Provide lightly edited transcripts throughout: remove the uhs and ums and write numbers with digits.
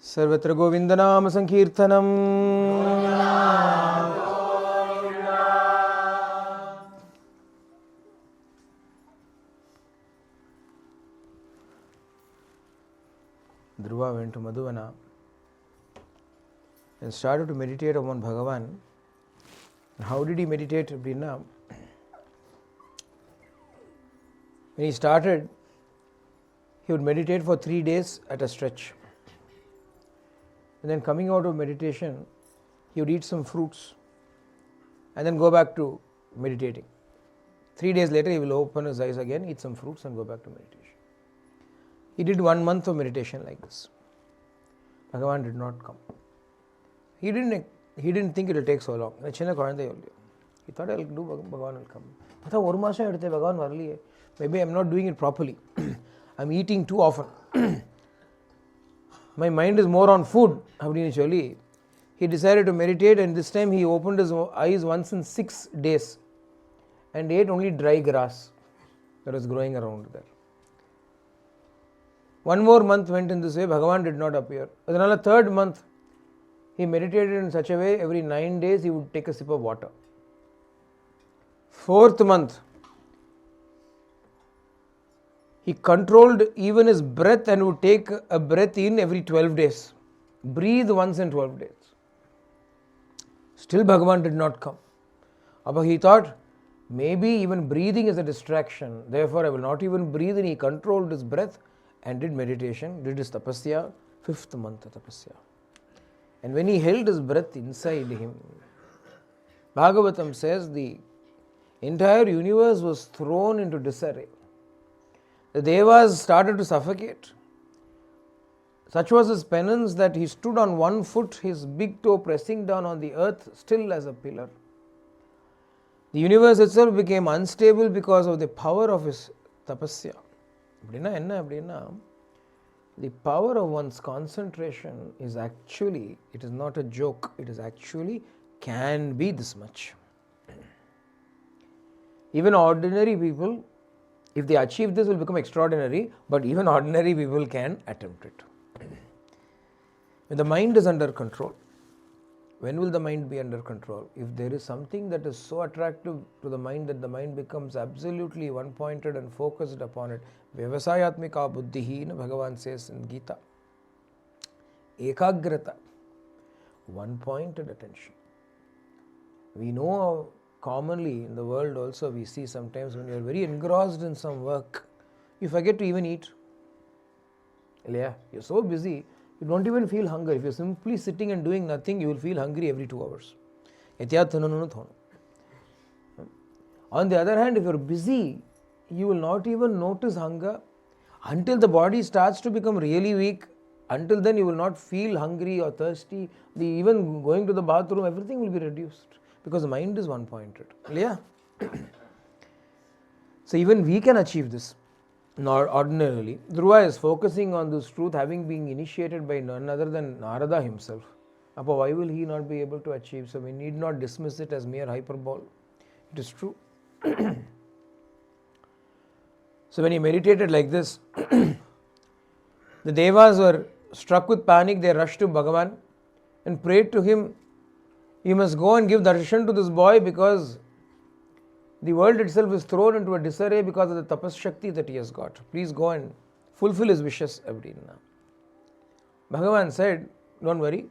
सर्वत्र गोविन्दनाम संकीर्तनम् Dhruva went to Madhuvana and started to meditate upon Bhagavan. How did he meditate? When he started, he would meditate for 3 days at a stretch. And then coming out of meditation, he would eat some fruits and then go back to meditating. 3 days later, he will open his eyes again, eat some fruits and go back to meditation. He did 1 month of meditation like this. Bhagavan did not come. He didn't think it will take so long. He thought, I'll do, Bhagavan will come. Maybe I'm not doing it properly. I'm eating too often. My mind is more on food. He decided to meditate, and this time he opened his eyes once in 6 days and ate only dry grass that was growing around there. 1 more month went in this way. Bhagavan did not appear. But another 3rd month, he meditated in such a way, every 9 days he would take a sip of water. 4th month, he controlled even his breath and would take a breath in every 12 days. Breathe once in 12 days. Still Bhagavan did not come. But he thought, maybe even breathing is a distraction. Therefore, I will not even breathe. And he controlled his breath and did meditation, did his tapasya, 5th month of tapasya. And when he held his breath inside him, Bhagavatam says the entire universe was thrown into disarray. The Devas started to suffocate. Such was his penance that he stood on 1 foot, his big toe pressing down on the earth, still as a pillar. The universe itself became unstable because of the power of his tapasya. The power of one's concentration is actually, it is not a joke, it is actually can be this much. Even ordinary people, if they achieve this, will become extraordinary, but even ordinary people can attempt it. When the mind is under control, when will the mind be under control? If there is something that is so attractive to the mind that the mind becomes absolutely one-pointed and focused upon it, Vyavasayatmika buddhihi, Bhagavan says in Gita. Ekagrata, one-pointed attention. We know commonly in the world also we see sometimes when you are very engrossed in some work, you forget to even eat. You're so busy, you don't even feel hunger. If you're simply sitting and doing nothing, you will feel hungry every 2 hours. On the other hand, if you're busy, you will not even notice hunger until the body starts to become really weak. Until then, you will not feel hungry or thirsty. Even going to the bathroom, everything will be reduced because the mind is one-pointed. So even we can achieve this. Not ordinarily. Dhruva is focusing on this truth, having been initiated by none other than Narada himself. Why will he not be able to achieve? So we need not dismiss it as mere hyperbole. It is true. So when he meditated like this, the Devas were struck with panic. They rushed to Bhagavan and prayed to him, you must go and give darshan to this boy because the world itself is thrown into a disarray because of the tapas shakti that he has got. Please go and fulfill his wishes. Bhagavan said, don't worry,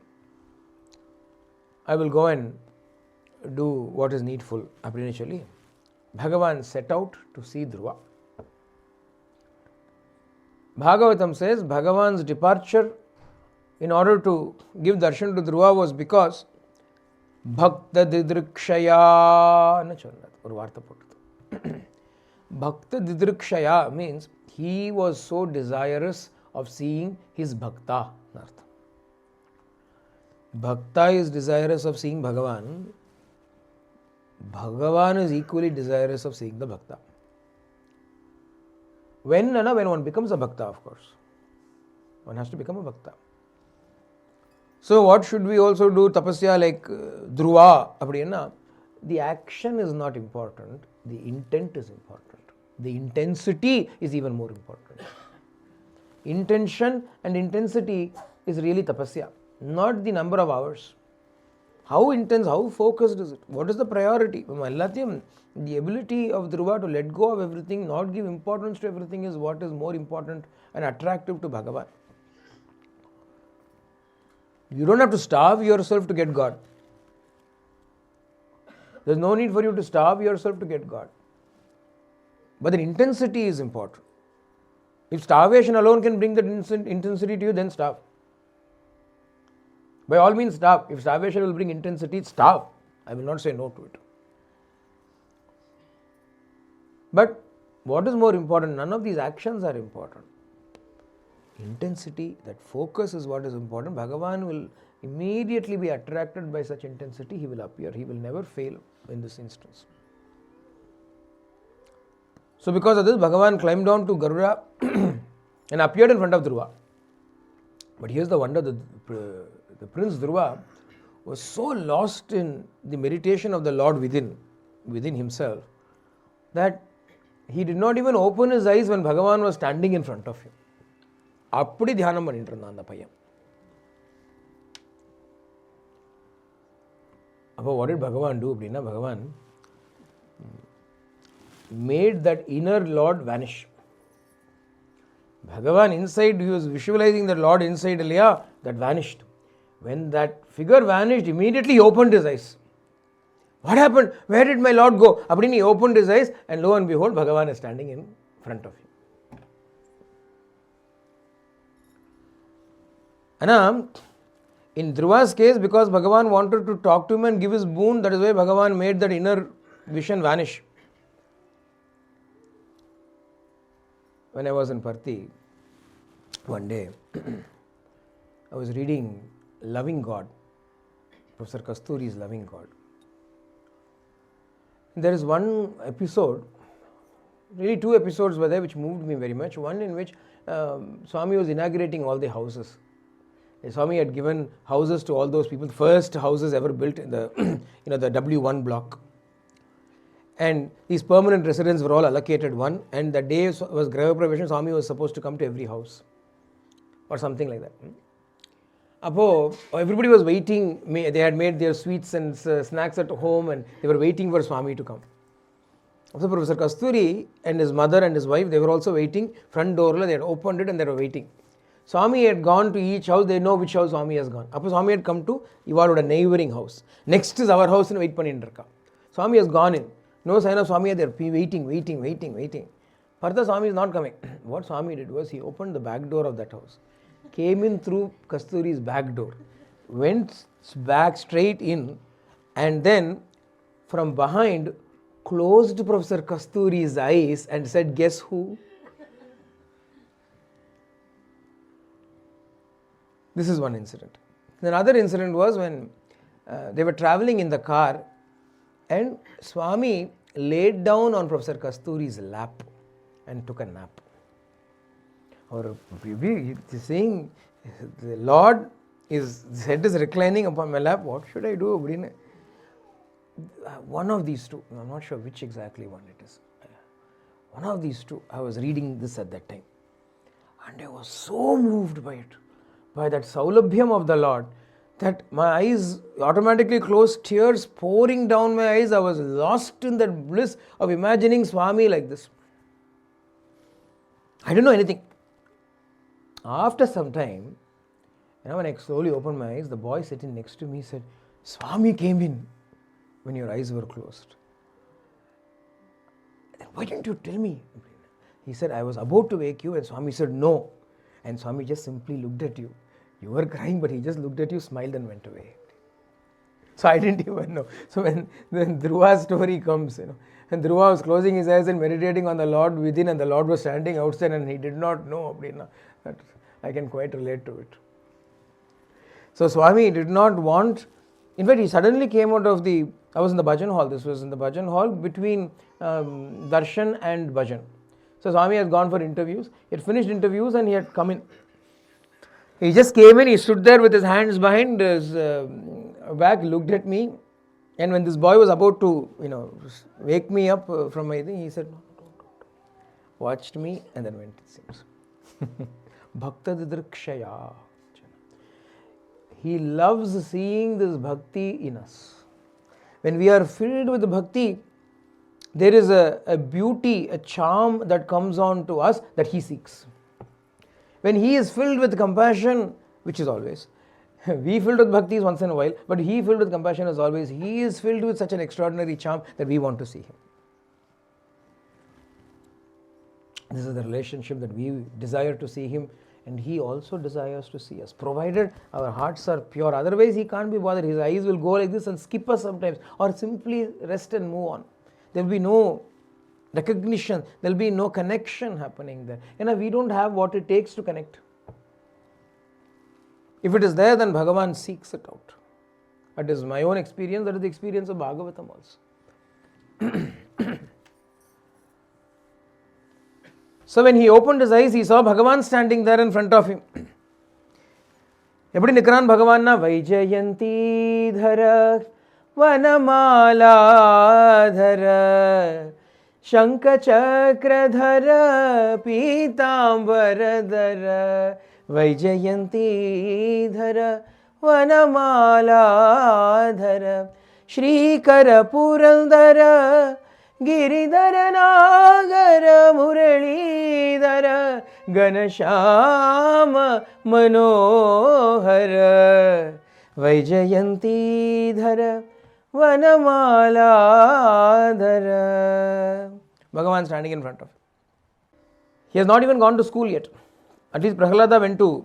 I will go and do what is needful. Bhagavan set out to see Dhruva. Bhagavatam says Bhagavan's departure in order to give darshan to Dhruva was because Bhakta Didrikshaya Bhakta Didrikshaya means he was so desirous of seeing his Bhakta. Bhakta is desirous of seeing Bhagavan. Bhagavan is equally desirous of seeing the Bhakta. When one becomes a Bhakta, of course. One has to become a Bhakta. So what should we also do? Tapasya like Dhruva. The action is not important. The intent is important. The intensity is even more important. Intention and intensity is really tapasya, not the number of hours. How intense, how focused is it? What is the priority? The ability of Dhruva to let go of everything, not give importance to everything, is what is more important and attractive to Bhagavan. You don't have to starve yourself to get God. There's no need for you to starve yourself to get God. But the intensity is important. If starvation alone can bring that intensity to you, then starve. By all means, starve. If starvation will bring intensity, starve. I will not say no to it. But what is more important? None of these actions are important. Intensity, that focus is what is important. Bhagavan will immediately be attracted by such intensity. He will appear. He will never fail in this instance. So because of this, Bhagavan climbed down to Garuda and appeared in front of Dhruva. But here's the wonder, the Prince Dhruva was so lost in the meditation of the Lord within himself, that he did not even open his eyes when Bhagavan was standing in front of him. அப்படி தியானம் பண்ணிட்டு இருந்தான் அந்த பையன். அப்போ what did Bhagavan do அப்படின்னா, Bhagavan made that inner Lord vanish. Bhagavan inside, he was visualizing the Lord inside, that vanished. When that figure vanished, immediately he opened his eyes. What happened? Where did my Lord go? He opened his eyes, and lo and behold, Bhagavan is standing in front of him. And in Dhruva's case, because Bhagavan wanted to talk to him and give his boon, that is why Bhagavan made that inner vision vanish. When I was in Parthi, one day, I was reading Loving God, Professor Kasturi's Loving God. There is one episode, really two episodes were there which moved me very much. One in which Swami was inaugurating all the houses. Swami had given houses to all those people, first houses ever built in the the W1 block. And these permanent residents were all allocated one, and the day was Grava Praveshan, Swami was supposed to come to every house or something like that. Everybody was waiting. They had made their sweets and snacks at home, and they were waiting for Swami to come. So Professor Kasturi and his mother and his wife, they were also waiting. Front door, they had opened it and they were waiting. Swami had gone to each house. They know which house Swami has gone. Swami had come to a neighboring house. Next is our house and wait pannindirka. Swami has gone in. No sign of Swami. They are waiting. Further, Swami is not coming. What Swami did was he opened the back door of that house, came in through Kasturi's back door, went back straight in, and then from behind closed Professor Kasturi's eyes and said, "Guess who?" This is one incident. Another incident was when they were traveling in the car, and Swami laid down on Professor Kasturi's lap and took a nap. Or saying, the Lord, his head is reclining upon my lap, what should I do? One of these two, I'm not sure which exactly one it is. One of these two, I was reading this at that time, and I was so moved by it, by that saulabhyam of the Lord, that my eyes automatically closed, tears pouring down my eyes. I was lost in that bliss of imagining Swami like this. I didn't know anything. After some time, when I slowly opened my eyes, the boy sitting next to me said, "Swami came in when your eyes were closed." "Why didn't you tell me?" He said, "I was about to wake you," and Swami said, "No." And Swami just simply looked at you. You were crying, but he just looked at you, smiled and went away. So I didn't even know. So when Dhruva's story comes, and Dhruva was closing his eyes and meditating on the Lord within, and the Lord was standing outside and he did not know, that I can quite relate to it. So Swami did not want, in fact he suddenly came out of I was in the bhajan hall, this was in the bhajan hall between darshan and bhajan. So Swami had gone for interviews, he had finished interviews and he had come in. He just came in, he stood there with his hands behind his back, looked at me, and when this boy was about to, wake me up from my thing, he said, "No, don't. Watched me and then went, it seems. Bhakta didrikshaya." He loves seeing this bhakti in us. When we are filled with bhakti, there is a beauty, a charm that comes on to us that he seeks. When he is filled with compassion, which is always, we filled with bhakti is once in a while, but he filled with compassion is always. He is filled with such an extraordinary charm that we want to see him. This is the relationship that we desire to see him, and he also desires to see us, provided our hearts are pure. Otherwise, he can't be bothered. His eyes will go like this and skip us sometimes, or simply rest and move on. There will be no recognition, there will be no connection happening there. We don't have what it takes to connect. If it is there, then Bhagavan seeks it out. That is my own experience, that is the experience of Bhagavatam also. So when he opened his eyes, he saw Bhagavan standing there in front of him. Eppadi nikran Bhagavan na Vaijayanti dhara Vanamala dhara Shankha chakra dhara Pitambara dhara Vaijayanti dhara Vanamala dhara Shrikara Purandara Giridhara Nagara Muralidhara Ganashama Manohara Vaijayanti dhara Vanamala dhara. Bhagavan standing in front of him. He has not even gone to school yet. At least Prahlada went to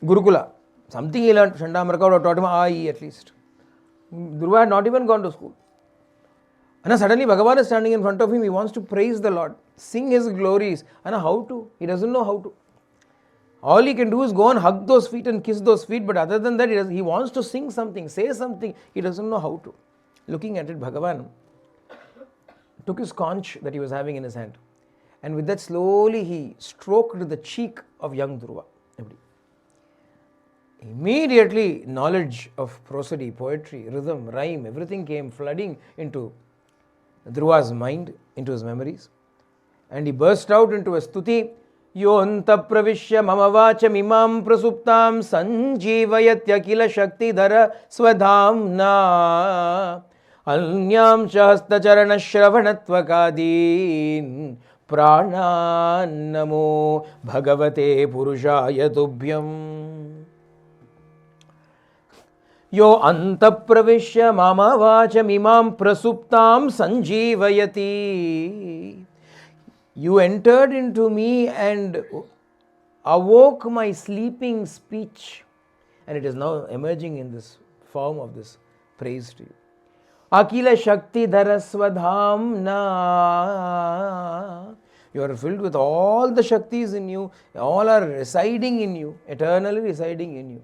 Gurukula. Something he learned. Chandamarka taught him A-I at least. Dhruva had not even gone to school. And suddenly Bhagavan is standing in front of him. He wants to praise the Lord, sing his glories. And how to? He doesn't know how to. All he can do is go and hug those feet and kiss those feet. But other than that, he wants to sing something, say something. He doesn't know how to. Looking at it, Bhagavan took his conch that he was having in his hand. And with that, slowly he stroked the cheek of young Dhruva. Immediately, knowledge of prosody, poetry, rhythm, rhyme, everything came flooding into Dhruva's mind, into his memories. And he burst out into a stuti. Yonta pravishya mama vacham imam prasuptam sanjeevayatya kila shakti dhara swadhamna anyam shahasta charana shravanattvakadin pranannamo bhagavate purushaya tubhyam. Yo anta pravishya mama vacham imam prasuptam sanjeevayati. You entered into me and awoke my sleeping speech. And it is now emerging in this form of this praise to you. Akila Shakti Dharaswadhamna. You are filled with all the Shaktis in you. All are residing in you, eternally residing in you.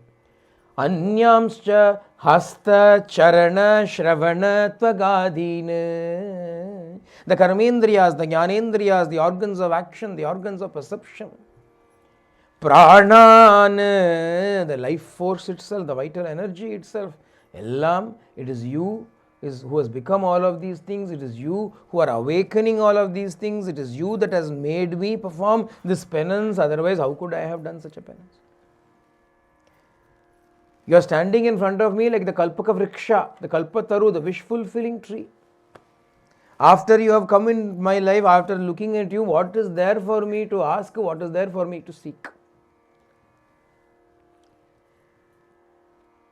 Anyamscha hasta charana shravana tvagadina. The karmendriyas, the jnanendriyas, the organs of action, the organs of perception. Pranan, the life force itself, the vital energy itself. Ellam, it is you who has become all of these things. It is you who are awakening all of these things. It is you that has made me perform this penance. Otherwise, how could I have done such a penance? You are standing in front of me like the Kalpaka Vriksha, the Kalpataru, the wish-fulfilling tree. After you have come in my life, after looking at you, what is there for me to ask? What is there for me to seek?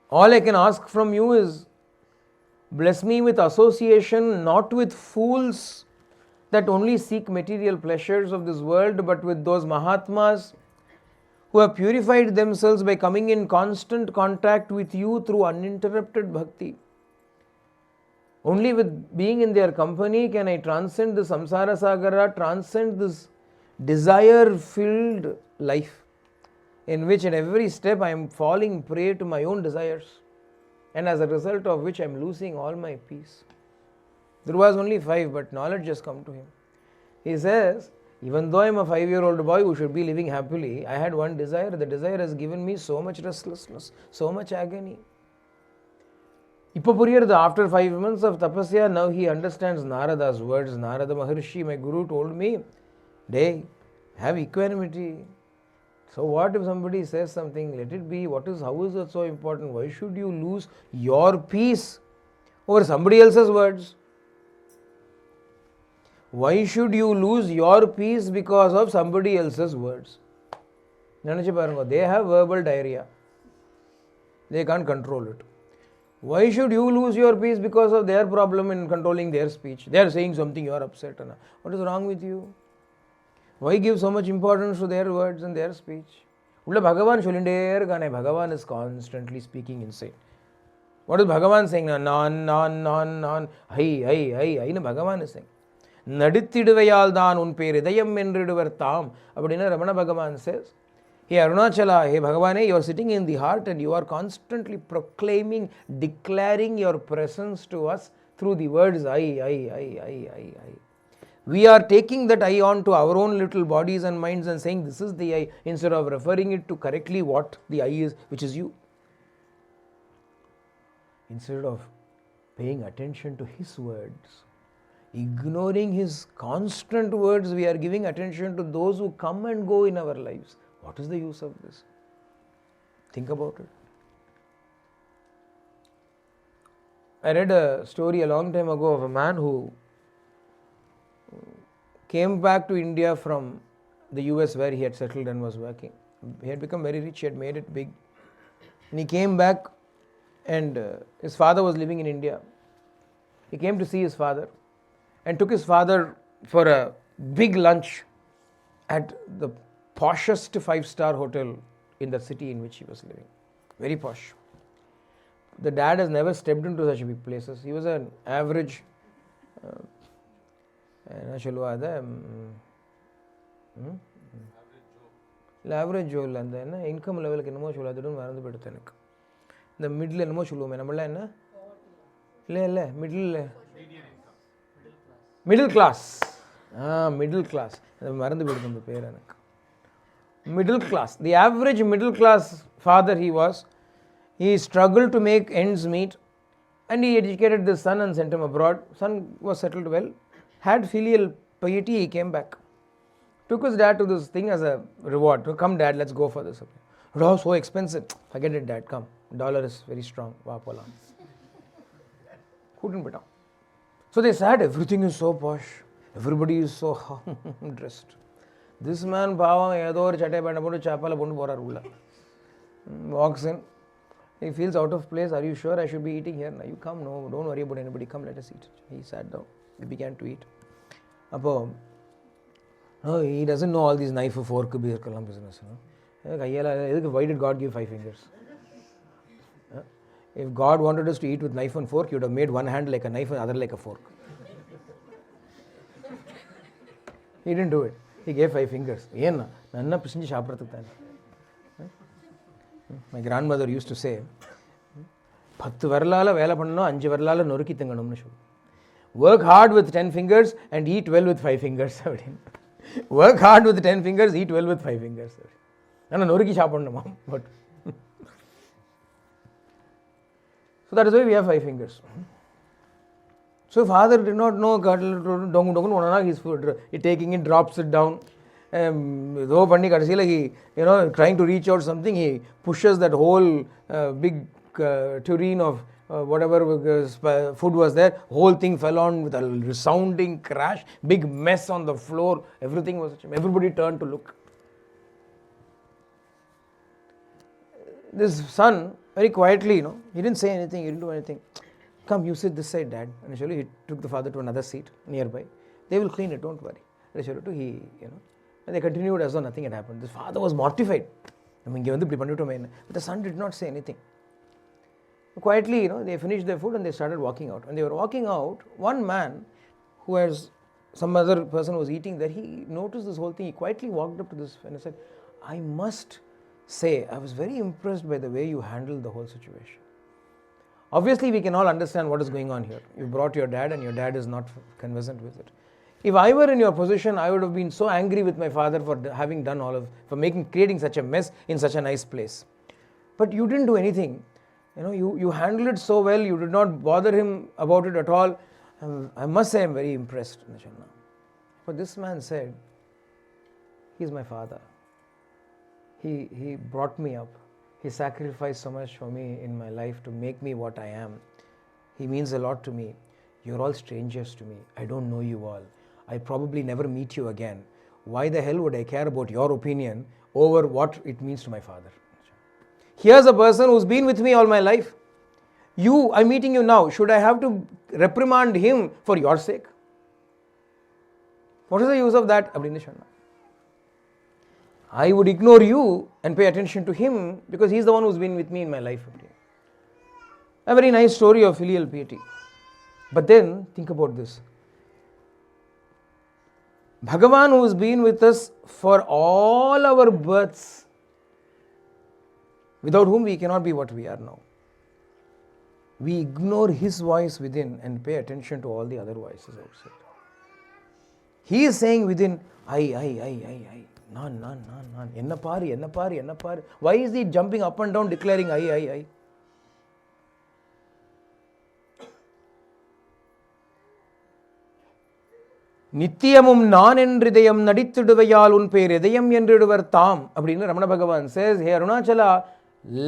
All I can ask from you is, bless me with association, not with fools that only seek material pleasures of this world, but with those Mahatmas who have purified themselves by coming in constant contact with you through uninterrupted bhakti. Only with being in their company can I transcend the samsara sagara, transcend this desire-filled life in which at every step I am falling prey to my own desires, and as a result of which I am losing all my peace. Dhruva was only 5, but knowledge has come to him. He says, even though I am a 5-year-old boy who should be living happily, I had one desire. The desire has given me so much restlessness, so much agony. After 5 months of tapasya, now he understands Narada's words. Narada Maharshi, my guru, told me, have equanimity. So what if somebody says something, let it be. How is that so important? Why should you lose your peace over somebody else's words? Why should you lose your peace because of somebody else's words? They have verbal diarrhea. They can't control it. Why should you lose your peace because of their problem in controlling their speech? They are saying something, you are upset. What is wrong with you? Why give so much importance to their words and their speech? Bhagavan is constantly speaking inside. What is Bhagavan saying? Non, hai. Bhagavan is saying. Nadithiduvayal dhaan un per idayam endriduvar tam. Abadina Ramana Bhagavan says, hey Arunachala, hey Bhagavane, you are sitting in the heart and you are constantly proclaiming, declaring your presence to us through the words I. We are taking that I on to our own little bodies and minds and saying this is the I, instead of referring it to correctly what the I is, which is you. Instead of paying attention to his words, ignoring his constant words, we are giving attention to those who come and go in our lives. What is the use of this? Think about it. I read a story a long time ago of a man who came back to India from the US where he had settled and was working. He had become very rich, he had made it big. And he came back and his father was living in India. He came to see his father and took his father for a big lunch at the poshest 5-star hotel in the city in which he was living. Very posh. The dad has never stepped into such big places. He was an average average Joe அந்த என்ன income லெவலுக்கு என்னமோ சொல்ல அதுன்னு மறந்து போயிடுது எனக்கு. இந்த மிடில் என்னமோ சொல்லுவோமே நம்மளாம் என்ன இல்லை மிடில் கிளாஸ் மிடில் கிளாஸ் மறந்து போயிடுது அந்த பேர் எனக்கு. Middle class, the average middle class father he was. He struggled to make ends meet and he educated the son and sent him abroad. Son was settled well, had filial piety, he came back. Took his dad to this thing as a reward. Come dad, let's go for this. It was so expensive. Forget it dad, come. Dollar is very strong. Couldn't be done. So they said everything is so posh. Everybody is so dressed. This man பாவம் ஏதோ ஒரு சட்டை பேண்ட போட்டு சாப்பால போட்டு போறார் உள்ள. Walks in. He feels out of place. Are you sure I should be eating here? No, you come. No, don't worry about anybody. Come, let us eat. He sat down. He began to eat. அப்போ he doesn't know all these knife, fork, beerkalam business. Why did God give 5 fingers? If God wanted us to eat with knife and fork, he would have made one hand like a knife and other like a fork. He didn't do it. He gave 5 fingers. My grandmother used to say, 10 varalaala vela pannano 5 varalaala norukki thenganumnu sollu. Work hard with 10 fingers and eat well with 5 fingers. Work hard with 10 fingers, eat well with 5 fingers. Ana norukki saapannuma. But so that is why we have 5 fingers. So father did not know, his food, he taking it, drops it down. He, trying to reach out something, he pushes that whole big tureen of whatever food was there. Whole thing fell on with a resounding crash, big mess on the floor. Everybody turned to look. This son, very quietly, he didn't say anything, he didn't do anything. Come, you sit this side, dad. And he took the father to another seat nearby. They will clean it, don't worry. And they continued as though nothing had happened. The father was mortified. But the son did not say anything. Quietly, they finished their food and they started walking out. When they were walking out, one man who has some other person was eating there, he noticed this whole thing. He quietly walked up to this and said, I must say, I was very impressed by the way you handled the whole situation. Obviously, we can all understand what is going on here. You brought your dad and your dad is not conversant with it. If I were in your position, I would have been so angry with my father for having done creating such a mess in such a nice place. But you didn't do anything. You handled it so well, you did not bother him about it at all. I must say I am very impressed. But this man said, he is my father. He brought me up. He sacrificed so much for me in my life to make me what I am. He means a lot to me. You're all strangers to me. I don't know you all. I probably never meet you again. Why the hell would I care about your opinion over what it means to my father? Here's a person who's been with me all my life. I'm meeting you now. Should I have to reprimand him for your sake? What is the use of that? I would ignore you and pay attention to him because he's the one who's been with me in my life. A very nice story of filial piety. But then, think about this. Bhagavan, who has been with us for all our births, without whom we cannot be what we are now. We ignore his voice within and pay attention to all the other voices outside. He is saying within, I. Nan. Enna paru. Why is he jumping up and down declaring I? நித்தியமும் நான் என்றிதயம் நடித்திடுவையால் உன் பேர் இதயம் என்றிடுவர் தாம் அப்படின்னு ரமண பகவான் says, hey Arunachala,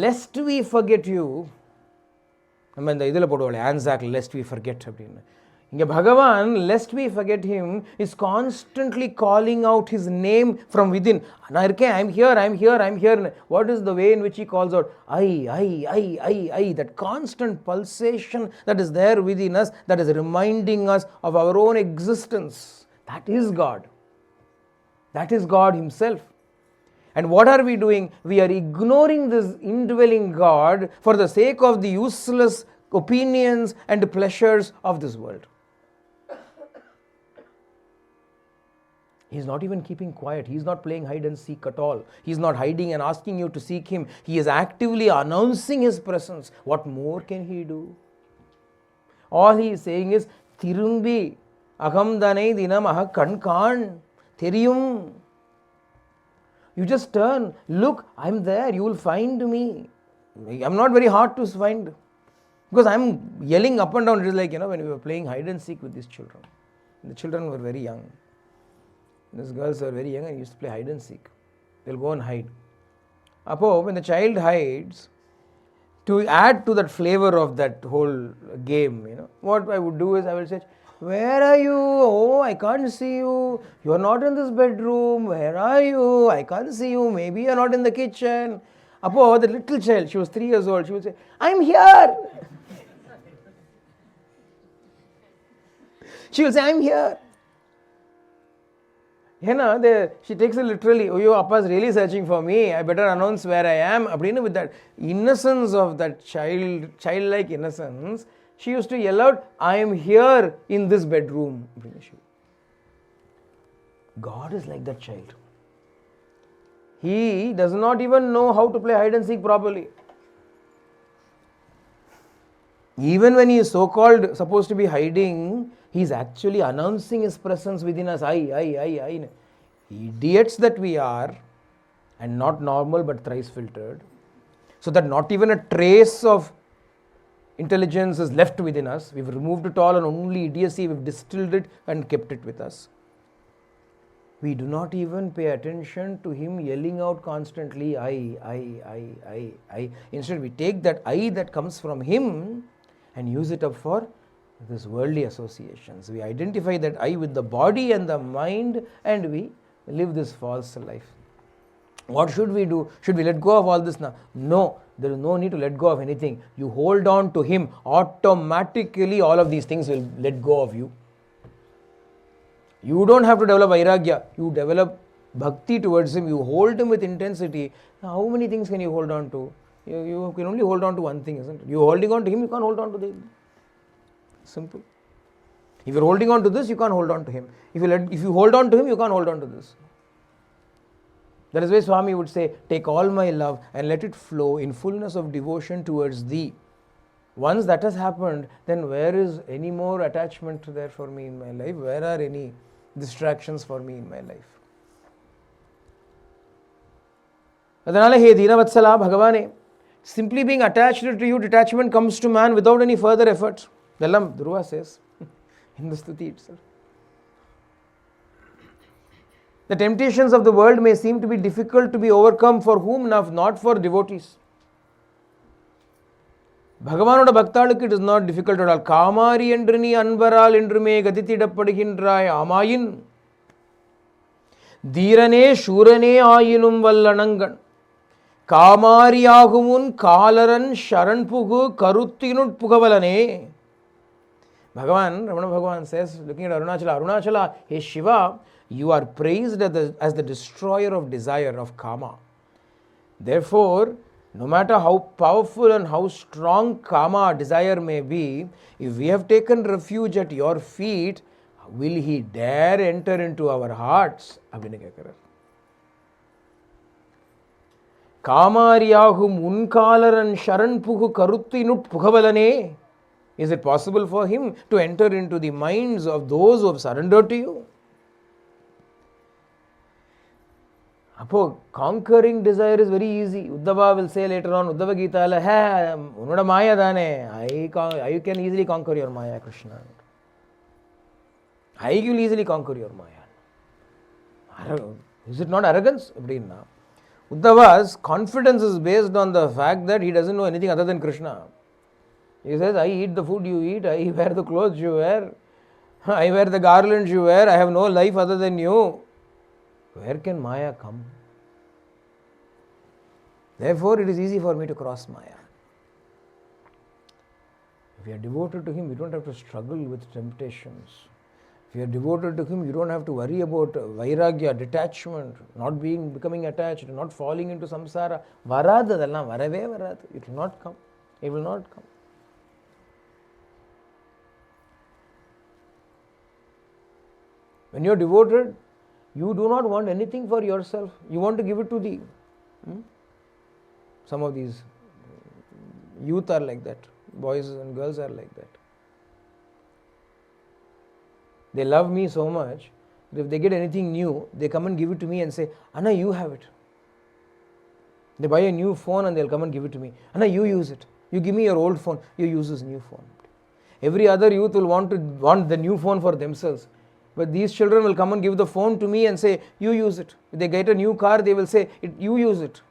lest we forget you. நம்ம இந்த இதில் போடுவோம் ஆன்சாக் lest we forget அப்படின்னு. இங்கே பகவான் lest we forget him is constantly calling out his name from within. நான் இருக்கேன், I'm here. What is the way in which he calls out? I. That constant pulsation that is there within us, that is reminding us of our own existence. That is God. That is God himself. And what are we doing? We are ignoring this indwelling God for the sake of the useless opinions and pleasures of this world. He is not even keeping quiet. He is not playing hide and seek at all. He is not hiding and asking you to seek him. He is actively announcing his presence. What more can he do? All he is saying is, Thirumbi, Aham Danai Dinam Aha Kan Theriyum. You just turn, look, I'm there, you will find me. I'm not very hard to find. Because I'm yelling up and down. It is like, when we were playing hide and seek with these children. The children were very young. These girls were very young and used to play hide and seek. They'll go and hide. When the child hides, to add to that flavor of that whole game, what I would do is I will say, where are you? Oh, I can't see you. You are not in this bedroom. Where are you? I can't see you. Maybe you are not in the kitchen. The little child, she was 3 years old, she would say, I'm here. She will say, I'm here. She takes it literally. Oh, your Appa is really searching for me. I better announce where I am. With that innocence of that childlike innocence, she used to yell out, I am here in this bedroom. God is like that child. He does not even know how to play hide and seek properly. Even when he is so-called supposed to be hiding, he is actually announcing his presence within us. I. Idiots that we are, and not normal but thrice filtered, so that not even a trace of intelligence is left within us. We've removed it all and only idiocy, we've distilled it and kept it with us. We do not even pay attention to him yelling out constantly, I. Instead, we take that I that comes from him and use it up for this worldly associations. We identify that I with the body and the mind and we live this false life. What should we do? Should we let go of all this now? No, there is no need to let go of anything. You hold on to him, automatically all of these things will let go of you. You don't have to develop vairagya. You develop bhakti towards him. You hold him with intensity. How many things can you hold on to? You can only hold on to one thing, isn't it? You're holding on to him, you can't hold on to the simple. If you're holding on to this, you can't hold on to him. If you hold on to him, you can't hold on to this. That is why Swami would say, take all my love and let it flow in fullness of devotion towards thee. Once that has happened, then where is any more attachment there for me in my life? Where are any distractions for me in my life? Adanale, hey Deenavatsala Bhagavane, simply being attached to you, detachment comes to man without any further effort. Dallam Dhruva says in the Stuti itself. The temptations of the world may seem to be difficult to be overcome for whom? Not for devotees. பகவானோட பக்தாளுக்கு it is not difficult at all. Kamari என்று நீ அன்பரால் என்றுமே கதித்திடப்படுகின்றாய் ஆமாயின் தீரனே சூரனே ஆயினும் வல்லணங்கண் காமாரியாகுமுன் காலரன் சரண் புகு கருத்தினுட் புகவலனே. Ramana Bhagavan says, looking at Arunachala, hey Shiva, you are praised as the destroyer of desire, of kama. Therefore, no matter how powerful and how strong kama, desire may be, if we have taken refuge at your feet, will he dare enter into our hearts? Kamariyahum unkalaran sharan pugu karuttinut pugavalane. Is it possible for him to enter into the minds of those who have surrendered to you? Conquering desire is very easy. Uddhava will say later on, Uddhava Gita, unoda maya dane. I can easily conquer your maya, Krishna. I will easily conquer your maya. Is it not arrogance? Uddhava's confidence is based on the fact that he doesn't know anything other than Krishna. He says, I eat the food you eat, I wear the clothes you wear, I wear the garlands you wear, I have no life other than you. Where can Maya come? Therefore, it is easy for me to cross Maya. If you are devoted to him, you don't have to struggle with temptations. If you are devoted to him, you don't have to worry about vairagya, detachment, not becoming attached, not falling into samsara. Varadadallam, varave varad. It will not come. It will not come. When you are devoted, you do not want anything for yourself. You want to give it to the. Some of these youth are like that. Boys and girls are like that. They love me so much that if they get anything new, they come and give it to me and say, Anna, you have it. They buy a new phone and they'll come and give it to me. Anna, you use it. You give me your old phone. You use this new phone. Every other youth will want the new phone for themselves. But these children will come and give the phone to me and say, you use it. If they get a new car, they will say, you use it.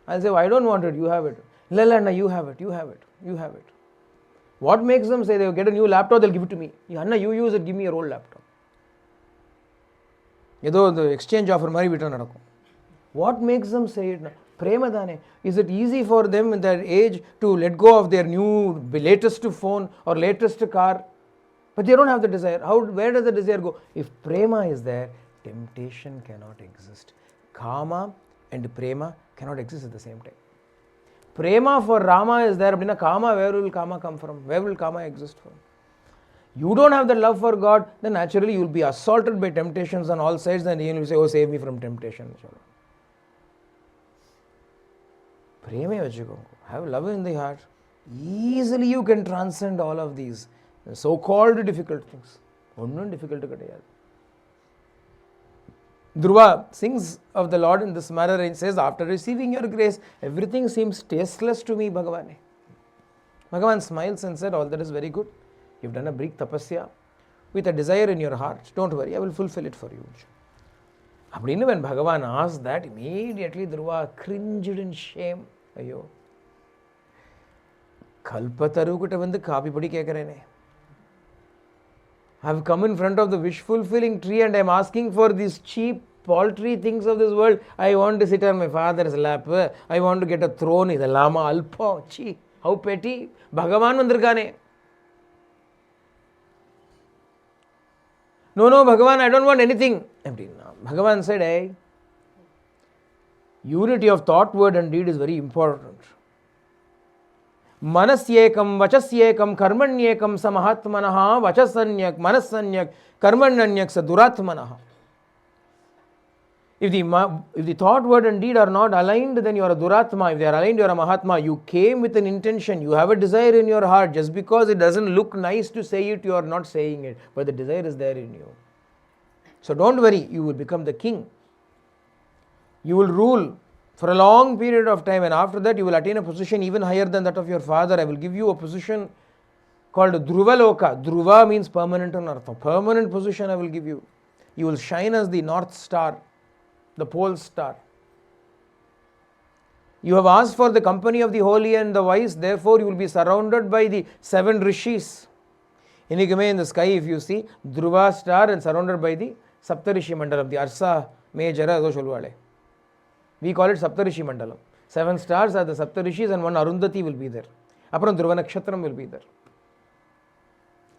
I'll say, I don't want it, you have it. Anna, you have it, you have it, you have it. What makes them say they will get a new laptop, they'll give it to me. Anna, you use it, give me your old laptop. The exchange offer mari vittu. What makes them say it? Premadane. Is it easy for them in that age to let go of their new latest phone or latest car? But they don't have the desire. Where does the desire go? If prema is there, temptation cannot exist. Kama and prema cannot exist at the same time. Prema for Rama is there, but Kama, where will Kama come from? Where will Kama exist from? You don't have the love for God, then naturally you will be assaulted by temptations on all sides, and you will say, oh, save me from temptation. Prema vachiko. Have love in the heart. Easily you can transcend all of these so-called difficult things. Onnum difficult kadayadu. Dhruva sings of the Lord in this manner and says, after receiving your grace, everything seems tasteless to me, Bhagavan. Bhagavan smiles and said, all that is very good. You've done a brief tapasya with a desire in your heart. Don't worry, I will fulfill it for you. When Bhagavan asked that, immediately Dhruva cringed in shame. Ayyo. Kalpataru kutta vandu kaapi padi kekarene. I have come in front of the wish-fulfilling tree and I am asking for these cheap, paltry things of this world. I want to sit on my father's lap. I want to get a throne. This lama alpa. Chi, how petty. Bhagavan vandirkane. No, Bhagavan, I don't want anything. Bhagavan said, hey, unity of thought, word and deed is very important. Manasyekam, vachasyekam, karmanyekam, samahatmanaha, vachasanyak, manasanyak, karmanyanyak, saduratmanaha. If the thought, word and deed are not aligned, then you are a duratma. If they are aligned, you are a mahatma. You came with an intention. You have a desire in your heart. Just because it doesn't look nice to say it, you are not saying it. But the desire is there in you. So don't worry, you will become the king. You will rule for a long period of time, and after that you will attain a position even higher than that of your father. I will give you a position called Dhruva Loka. Dhruva means permanent and artha. Permanent position I will give you. You will shine as the North Star, the Pole Star. You have asked for the company of the holy and the wise, therefore you will be surrounded by the 7 rishis. In the sky, if you see Dhruva star and surrounded by the Saptarishi Mandalam, the Arsa Mejara. We call it Saptarishi Mandalam. 7 stars are the Saptarishis and one Arundhati will be there. Appuram Dhruva Nakshatram will be there.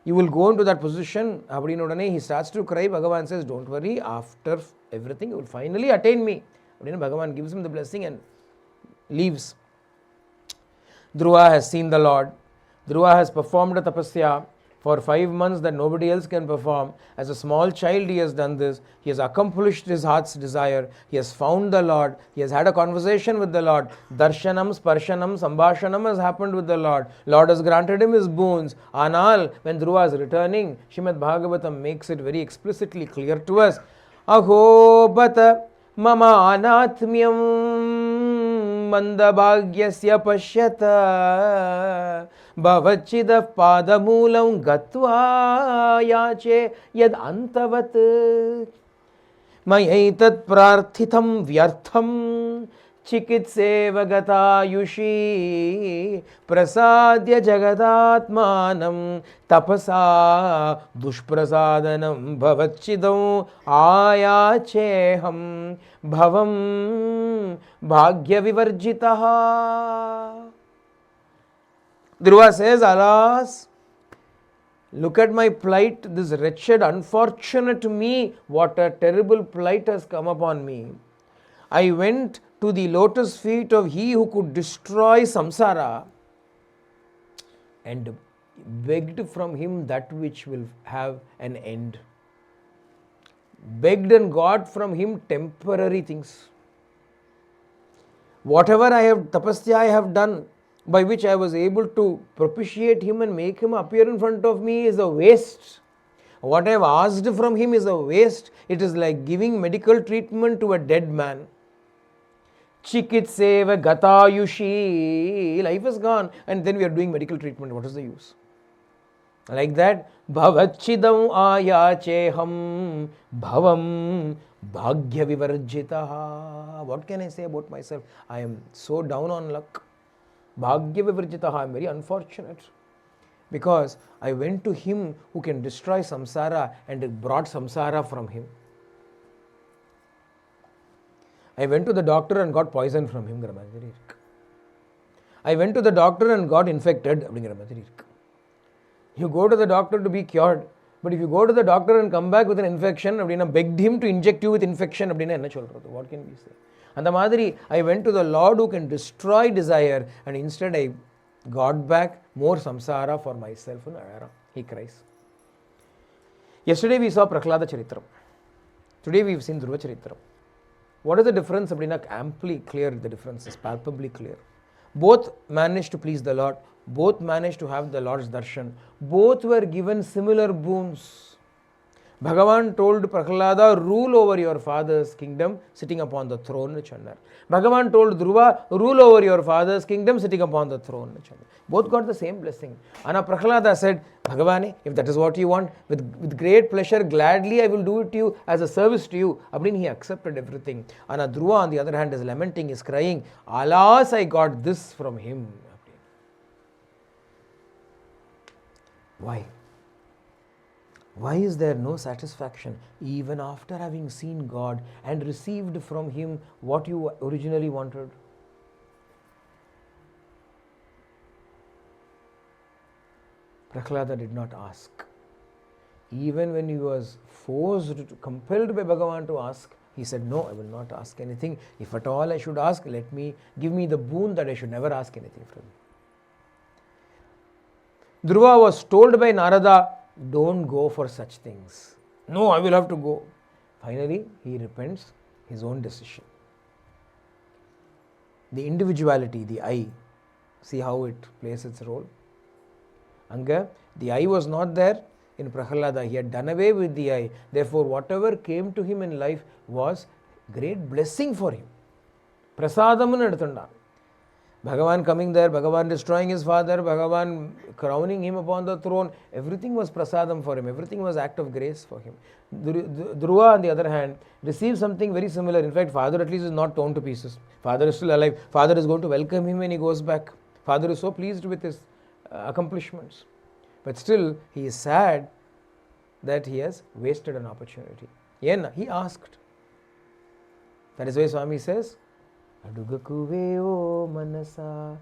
You will go into that position. He starts to cry. Bhagavan says, don't worry, after everything you will finally attain me. Bhagavan gives him the blessing and leaves. Dhruva has seen the Lord. Dhruva has performed a tapasya for 5 months that nobody else can perform. As a small child he has done this. He has accomplished his heart's desire. He has found the Lord. He has had a conversation with the Lord. Darshanam, Sparshanam, Sambhashanam has happened with the Lord. Lord has granted him his boons. Anal, when Dhruva is returning, Śrīmad Bhāgavatam makes it very explicitly clear to us. Aho bata mama anatmyam mandabhagyasya pashyata bhavachida padamulam gatva yache yad antavat mayaitat prarthitam vyartham chikitseva gatayushi prasadya jagadatmanam tapasa dushprasadanam bhavachidam ayacheham bhavam bhagya vivarjitaha. Dhruva says, alas, look at my plight, this wretched, unfortunate me, what a terrible plight has come upon me. I went to the lotus feet of he who could destroy samsara and begged from him that which will have an end. Begged and got from him temporary things. Whatever tapasya I have done, by which I was able to propitiate him and make him appear in front of me, is a waste. What I have asked from him is a waste. It is like giving medical treatment to a dead man. Chikitseva gatayushi. Life is gone and then we are doing medical treatment. What is the use? Like that, bhavachidam ayacheham bhavam bhagya vivarjitaha. What can I say about myself? I am so down on luck. Bhagya vivarjitaha. I am very unfortunate because I went to him who can destroy samsara and brought samsara from him. I went to the doctor and got poison from him. I went to the doctor and got infected. You go to the doctor to be cured, but if you go to the doctor and come back with an infection, begged him to inject you with infection, what can we say? And the Madhuri, I went to the Lord who can destroy desire, and instead I got back more samsara for myself. He cries. Yesterday we saw Prahlada Charitram. Today we have seen Dhruva Charitram. What is the difference? Amply clear, the difference is palpably clear. Both managed to please the Lord. Both managed to have the Lord's darshan. Both were given similar boons. Bhagavan told Prahlada, rule over your father's kingdom sitting upon the throne. Bhagavan told Dhruva, rule over your father's kingdom sitting upon the throne. Both got the same blessing. And Prahlada said, Bhagavane, if that is what you want, with great pleasure, gladly I will do it to you as a service to you. He accepted everything. And Dhruva on the other hand is lamenting, is crying, alas, I got this from him. Why? Why is there no satisfaction even after having seen God and received from him what you originally wanted? Prahlada did not ask. Even when he was compelled by Bhagavan to ask, he said, no, I will not ask anything. If at all I should ask, give me the boon that I should never ask anything from him. Dhruva was told by Narada, don't go for such things. No, I will have to go. Finally, he repents his own decision. The individuality, the I, see how it plays its role. Anga, the I was not there in Prahlada. He had done away with the I. Therefore, whatever came to him in life was great blessing for him. Prasadam nadutunda. Bhagavan coming there, Bhagavan destroying his father, Bhagavan crowning him upon the throne. Everything was prasadam for him. Everything was act of grace for him. Dhruva, on the other hand, received something very similar. In fact, father at least is not torn to pieces. Father is still alive. Father is going to welcome him when he goes back. Father is so pleased with his accomplishments. But still, he is sad that he has wasted an opportunity. Yenna, he asked. That is why Swami says, Adugakuve o manasa,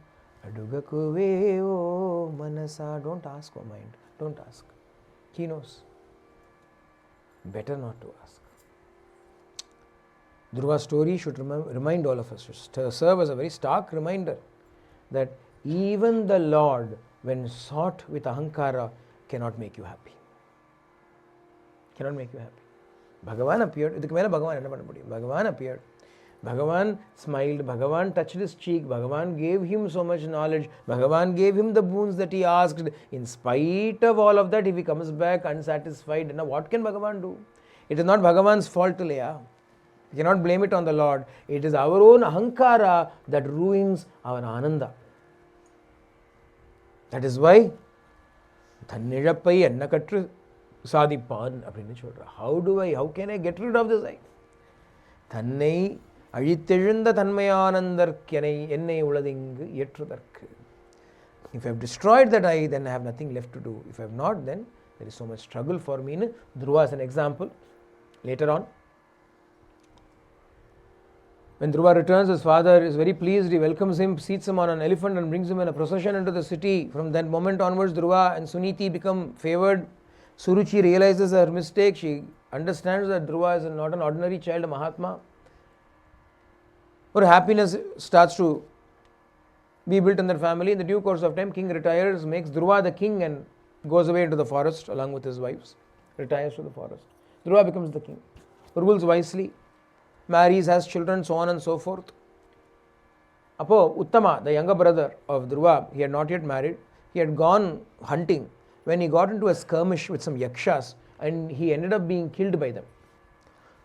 Adugakuve o manasa. Don't ask, O mind. Don't ask. He knows. Better not to ask. Dhruva's story should remind all of us, should serve as a very stark reminder that even the Lord, when sought with ahankara, cannot make you happy. Cannot make you happy. Bhagavan appeared. Bhagavan appeared. Bhagavan smiled. Bhagavan touched his cheek. Bhagavan gave him so much knowledge. Bhagavan gave him the boons that he asked. In spite of all of that, if he comes back unsatisfied, now what can Bhagavan do? It is not Bhagavan's fault, Leia. You cannot blame it on the Lord. It is our own ahankara that ruins our ananda. That is why Dhanyajappai ennakatru sadippan அப்படின்னு சொல்ற. How can I get rid of this eye? தன்னை அழித்தெழுந்த தன்மையானந்தற்கெனை என்னை உளதிங்கு ஏற்றுதற்கு. If I have destroyed that eye, then I have nothing left to do. If I have not, then there is so much struggle for me. Dhruva is an example. Later on, when Dhruva returns, his father is very pleased. He welcomes him, seats him on an elephant and brings him in a procession into the city. From that moment onwards, Dhruva and Suniti become favored. Suruchi realizes her mistake. She understands that Dhruva is not an ordinary child, a Mahatma. Her happiness starts to be built in their family. In the due course of time, king retires, makes Dhruva the king and goes away into the forest along with his wives. Retires to the forest. Dhruva becomes the king. Rules wisely. Marries, has children, so on and so forth. Apo Uttama, the younger brother of Dhruva, he had not yet married. He had gone hunting when he got into a skirmish with some yakshas and he ended up being killed by them.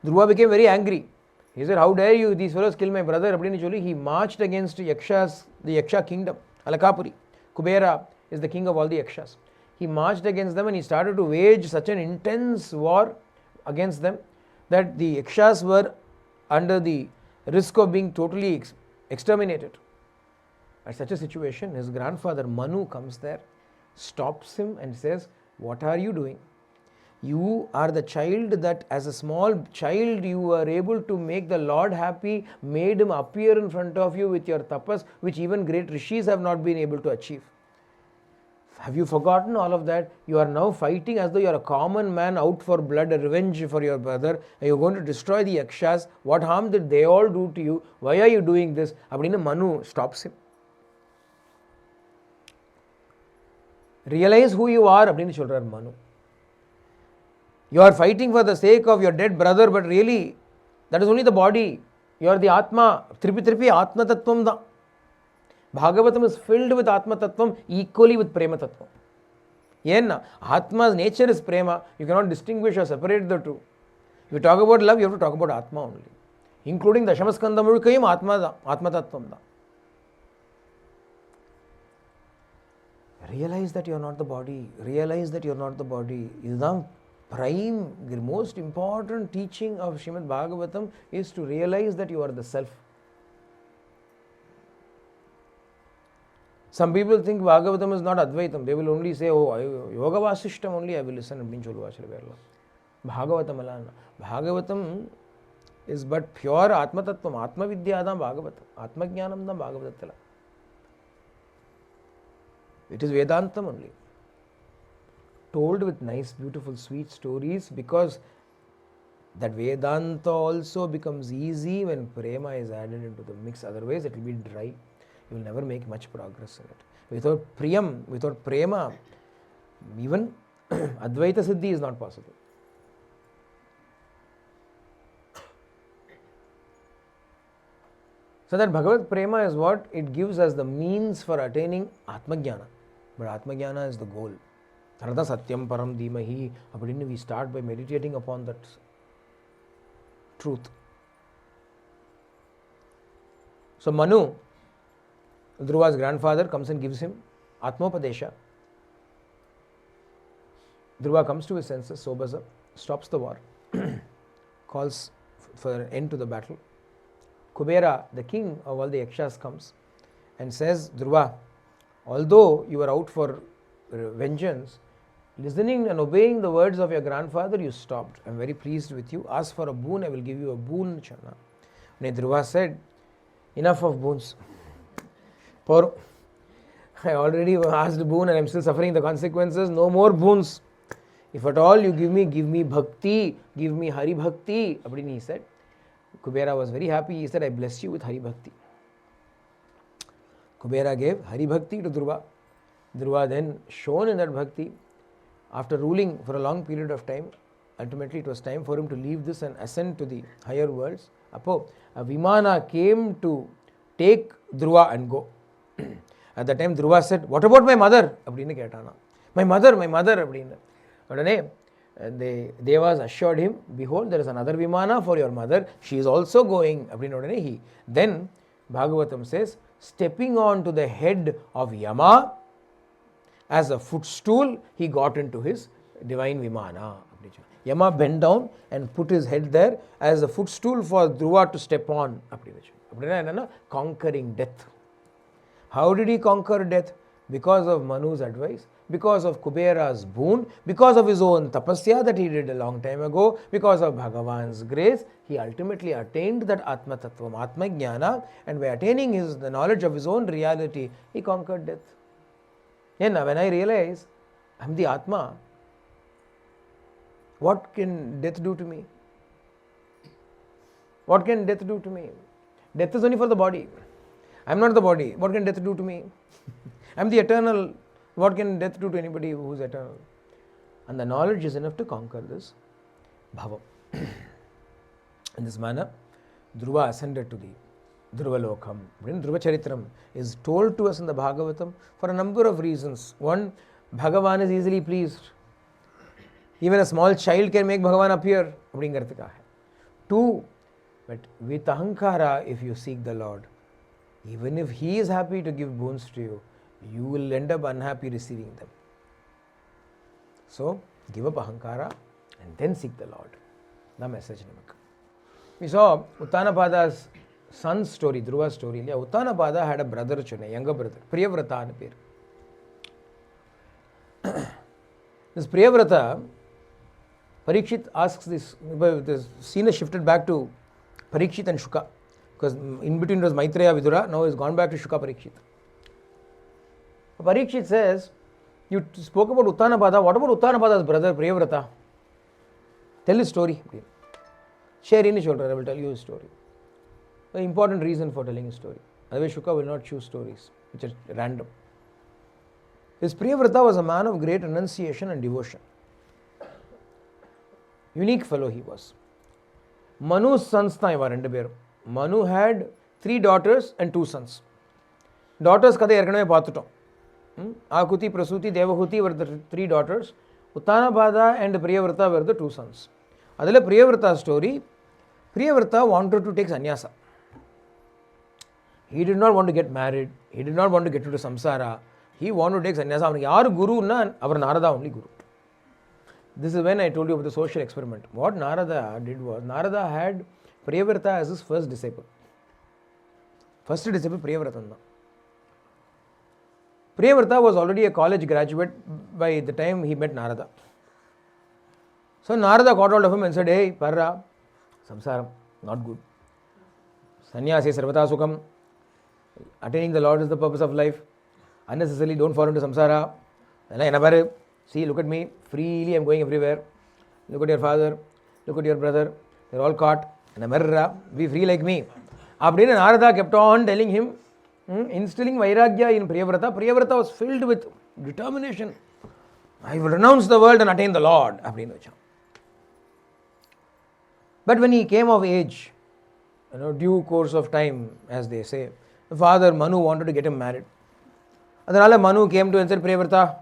Dhruva became very angry. He said, how dare you, these fellows kill my brother. He marched against yakshas, the yaksha kingdom, Alakapuri. Kubera is the king of all the yakshas. He marched against them and he started to wage such an intense war against them that the yakshas were under the risk of being totally exterminated. At such a situation, his grandfather Manu comes there, stops him and says, what are you doing? You are the child that as a small child you were able to make the Lord happy, made him appear in front of you with your tapas, which even great rishis have not been able to achieve. Have you forgotten all of that? You are now fighting as though you are a common man out for blood, a revenge for your brother, and you are going to destroy the yakshas. What harm did they all do to you? Why are you doing this? Abdina Manu stops him. Realize who you are, Abdina Children Manu. You are fighting for the sake of your dead brother, but really, that is only the body. You are the Atma. Tripi Atma Tattvam da. Bhagavatam is filled with Atma Tattvam equally with Prema Tattvam. Yenna, Atma's nature is Prema. You cannot distinguish or separate the two. If you talk about love, you have to talk about Atma only. Including the Shamaskanda Mulkayam Atma Tattvam da. Realize that you are not the body. Realize that you are not the body. The prime, the most important teaching of Śrīmad Bhāgavatam is to realize that you are the self. Some people think Bhagavatam is not Advaitam. They will only say, oh, Yoga Vasishtam only I will listen. Bhagavatam alana. Bhagavatam is but pure Atma Tattvam. Atma Vidyadam Bhagavatam. Atma Jnanam dam Bhagavatatala. It is Vedantam only. Told with nice, beautiful, sweet stories, because that Vedanta also becomes easy when Prema is added into the mix. Otherwise, it will be dry. You will never make much progress in it. Without Priyam, without Prema, even Advaita Siddhi is not possible. So that Bhagavad Prema is what it gives as the means for attaining Atmajnana. But Atmajnana is the goal. Radha Satyam Param Dhimahi. We start by meditating upon that truth. So Manu Dhruva's grandfather comes and gives him Atmopadesha. Dhruva comes to his senses, sobers up, stops the war, calls for an end to the battle. Kubera, the king of all the Yakshas, comes and says, Dhruva, although you were out for vengeance, listening and obeying the words of your grandfather, you stopped. I am very pleased with you. Ask for a boon, I will give you a boon, Channa. And Dhruva said, enough of boons. For I already asked a boon and I am still suffering the consequences. No more boons. If at all you give me bhakti, give me Hari Bhakti. Abdini he said. Kubera was very happy. He said, I bless you with Hari Bhakti. Kubera gave Hari Bhakti to Dhruva. Dhruva then shone in that bhakti. After ruling for a long period of time, ultimately it was time for him to leave this and ascend to the higher worlds. Apo, a Vimana came to take Dhruva and go. At that time Dhruva said, what about my mother? Abdini ketana. My mother, Abdini. And the Devas assured him, behold, there is another Vimana for your mother. She is also going. Then Bhagavatam says, stepping on to the head of Yama, as a footstool, he got into his divine Vimana. Yama bent down and put his head there as a footstool for Dhruva to step on. Conquering death. How did he conquer death? Because of Manu's advice, because of Kubera's boon, because of his own tapasya that he did a long time ago, because of Bhagavan's grace, he ultimately attained that Atma Tattvam, Atma Jnana, and by attaining the knowledge of his own reality, he conquered death. And when I realize I am the Atma, what can death do to me? What can death do to me? Death is only for the body. I am not the body. What can death do to me? I am the eternal. What can death do to anybody who is eternal? And the knowledge is enough to conquer this bhava. In this manner, Dhruva ascended to the Dhruvalokam. Dhruva Charitram is told to us in the Bhagavatam for a number of reasons. One, Bhagavan is easily pleased. Even a small child can make Bhagavan appear. Two, but with ahankara, if you seek the Lord, even if he is happy to give boons to you, you will end up unhappy receiving them. So, give up ahankara and then seek the Lord. The message. We saw Uttanapada's son's story, Dhruva's story. Uttanapada had a brother, younger brother, Priyavrata. This Priyavrata, Parikshit asks this, the scene is shifted back to Parikshit and Shuka, because in between was Maitreya Vidura, now he's gone back to Shuka Parikshit. Parikshit says, you spoke about Uttanapada, what about Uttanapada's brother Priyavrata? Tell his story. Share in his shoulder, I will tell you his story. The important reason for telling his story. Otherwise Shuka will not choose stories which are random. His Priyavrata was a man of great renunciation and devotion. Unique fellow he was. Manu's sons tha iva rendu peru. Manu had 3 daughters and 2 sons. Daughters kada erkanave paathutom. Akuti, Prasuti, Devahuti were the 3 daughters. Uttanapada and Priyavrata were the 2 sons. Adala Priyavrata's story, Priyavrata wanted to take sannyasa. He did not want to get married. He did not want to get into samsara. He wanted to take sannyasa. Avaniki yaru guru na, our Narada only guru. This is when I told you about the social experiment. What Narada did was, Narada had Priyavrata as his first disciple. First disciple Priyavrata. Priyavrata was already a college graduate by the time he met Narada. So Narada caught hold of him and said, hey, Parra, samsaram, not good. Sannyasi sarvata sukham. Attaining the Lord is the purpose of life. Unnecessarily don't fall into samsara. See, look at me. Freely I'm going everywhere. Look at your father. Look at your brother. They're all caught. Be free like me. Abdina Narada kept on telling him, instilling Vairagya in Priyavrata. Priyavrata was filled with determination. I will renounce the world and attain the Lord. But when he came of age, due course of time, as they say, the father Manu wanted to get him married. Adhanala Manu came to and said, Priyavrata,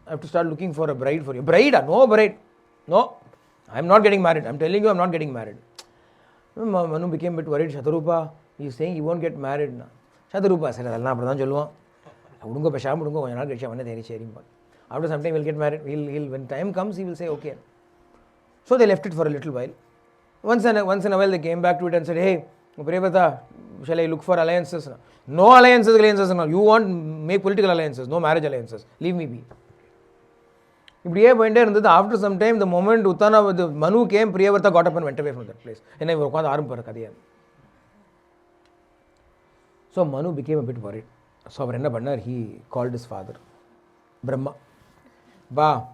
I have to start looking for a bride for you. Bride? No bride. No, I am not getting married. I am telling you I am not getting married. Manu became a bit worried. Shatarupa, he is saying he won't get married now. Shadarupa said, after some time we'll get married. When time comes, he will say, okay. So they left it for a little while. Once in a while they came back to it and said, hey, Priyavata, shall I look for alliances? No alliances. You want make political alliances, no marriage alliances. Leave me be. After some time, the moment the Manu came, Priyavata got up and went away from that place. So Manu became a bit worried. So he called his father, Brahma. Ba,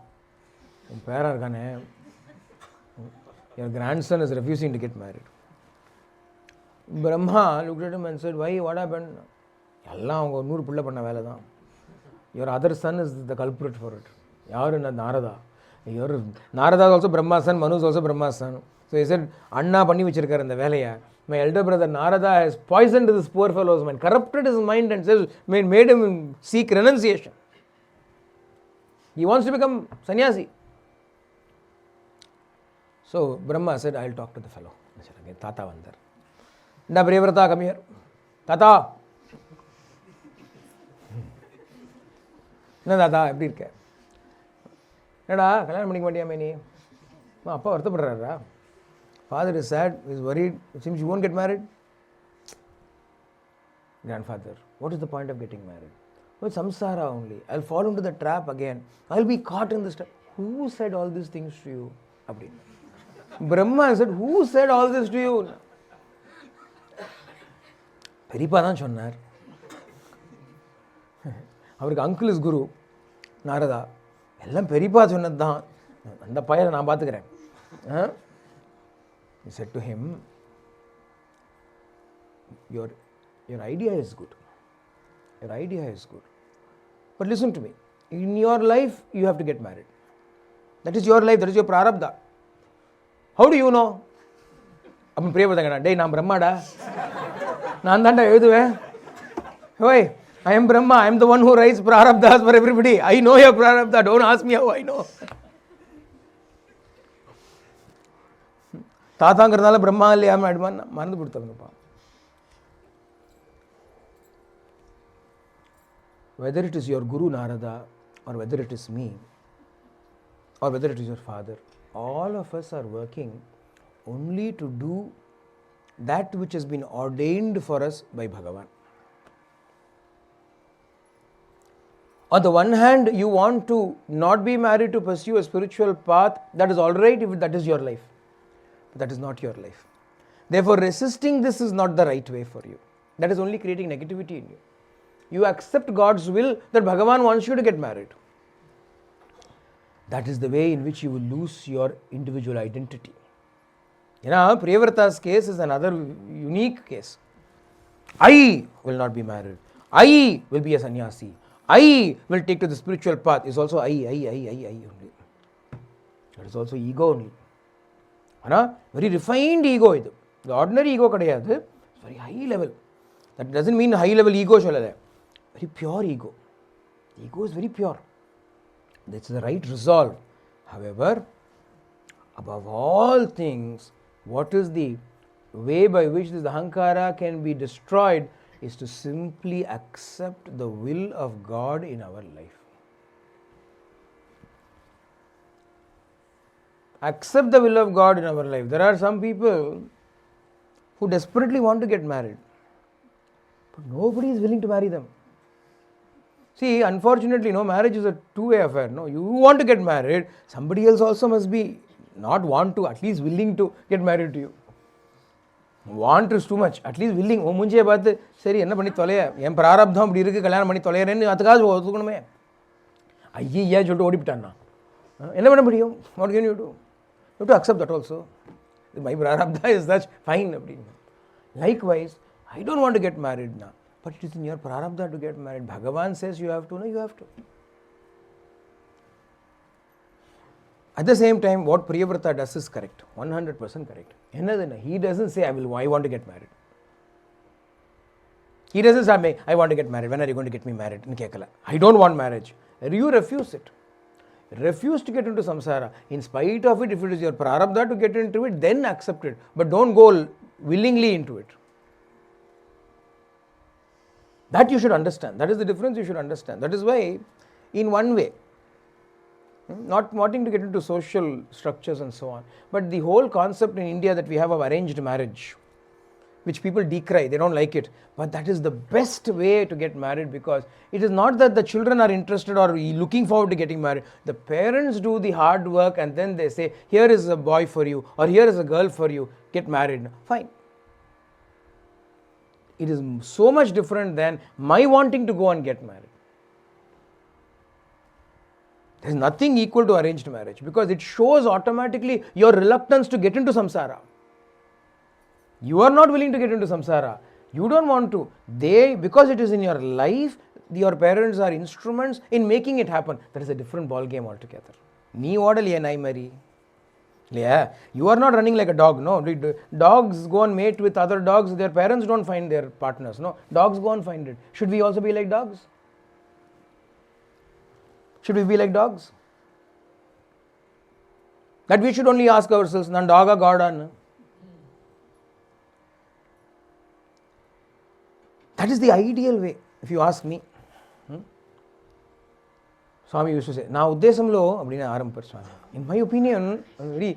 your grandson is refusing to get married. Brahma looked at him and said, why? What happened? Your other son is the culprit for it. Narada. Narada is also Brahma's son, Manu is also Brahma's son. So he said, Anna panni vichirkar in the velaya. My elder brother Narada has poisoned this poor fellow's mind, corrupted his mind and made him seek renunciation. He wants to become sannyasi. So Brahma said, I'll talk to the fellow. I said, again, Tata Vandar. Na Priyavrata, come here. Tata. Na Tata, எப்படி இருக்க? என்னடா கல்யாணம் பண்ணிக்க மாட்டியா மேனி? அப்பா வருத்தப்படுறாரா? Father is sad, he is worried. It seems you won't get married. Grandfather, what is the point of getting married? Well, samsara only. I'll fall into the trap again. I'll be caught in this trap. Who said all these things to you? Brahma said, who said all this to you? Peripa தான் சொன்னார். அவருக்கு uncle is guru, Narada. எல்லாம் பெரியப்பா சொன்னது தான். அந்த பையனை நான் பார்த்துக்கிறேன். He said to him, your idea is good. Your idea is good. But listen to me. In your life, you have to get married. That is your life. That is your prarabdha. How do you know? அப்போ பிரியப்பட்டங்கடா, டேய் நான் பிரம்மாடா, நான் தான்டா எழுதுவேன். Why? I am Brahma. I am the one who writes prarabdhas for everybody. I know your prarabdha. Don't ask me how I know. தாத்தாங்கிறதுனால Brahma இல்லையா மறந்து கொடுத்தவங்கப்பா. Whether it is your Guru Narada or whether it is me or whether it is your father, all of us are working only to do that which has been ordained for us by Bhagavan. On the one hand, you want to not be married to pursue a spiritual path. That is all right if that is your life. But that is not your life. Therefore, resisting this is not the right way for you. That is only creating negativity in you. You accept God's will that Bhagavan wants you to get married. That is the way in which you will lose your individual identity. Priyavrata's case is another unique case. I will not be married. I will be a sannyasi. I will take to the spiritual path. Is also I only. That is also ego only. Very refined ego. The ordinary ego is very high level. That doesn't mean high level ego. Very pure ego. Ego is very pure. That's the right resolve. However, above all things, what is the way by which this ahankara can be destroyed is to simply accept the will of God in our life. Accept the will of God in our life. There are some people who desperately want to get married, but nobody is willing to marry them. See, unfortunately, marriage is a two-way affair. You want to get married, somebody else also must be not want to, at least willing to get married to you. Want is too much, at least willing. முஞ்சியை பார்த்து சரி என்ன பண்ணி தொலைய, என் பிராரப்தம் அப்படி இருக்குது, கல்யாணம் பண்ணி தொலைகிறேன்னு அதுக்காக ஒத்துக்கணுமே. ஐயா சொல்லிட்டு ஓடிவிட்டான்னா என்ன பண்ண முடியும்? What can you do? You have to accept that also. My prarabdha is such, fine. Likewise, I don't want to get married now, but it is in your prarabdha to get married. Bhagavan says you have to, no, you have to. At the same time, what Priyavrata does is correct, 100% correct. He doesn't say, I want to get married. He doesn't say, I want to get married. When are you going to get me married? I don't want marriage. You refuse it. Refuse to get into samsara. In spite of it, if it is your prarabdha to get into it, then accept it. But don't go willingly into it. That you should understand. That is the difference you should understand. That is why, in one way, not wanting to get into social structures and so on, but the whole concept in India that we have of arranged marriage, which people decry, they don't like it, but that is the best way to get married, because it is not that the children are interested or looking forward to getting married. The parents do the hard work and then they say, here is a boy for you or here is a girl for you, get married. Fine. It is so much different than my wanting to go and get married. There is nothing equal to arranged marriage, because it shows automatically your reluctance to get into samsara. You are not willing to get into samsara. You don't want to. Because it is in your life, your parents are instruments in making it happen. That is a different ball game altogether. Nee odaliye nai mari. Yeah, you are not running like a dog. No, dogs go and mate with other dogs. Their parents don't find their partners. No, dogs go and find it. Should we also be like dogs? Should we be like dogs? That we should only ask ourselves, nan doga goda. That is the ideal way, if you ask me. Swami used to say, na uddesamlo, abdina arampar Swami. In my opinion, very,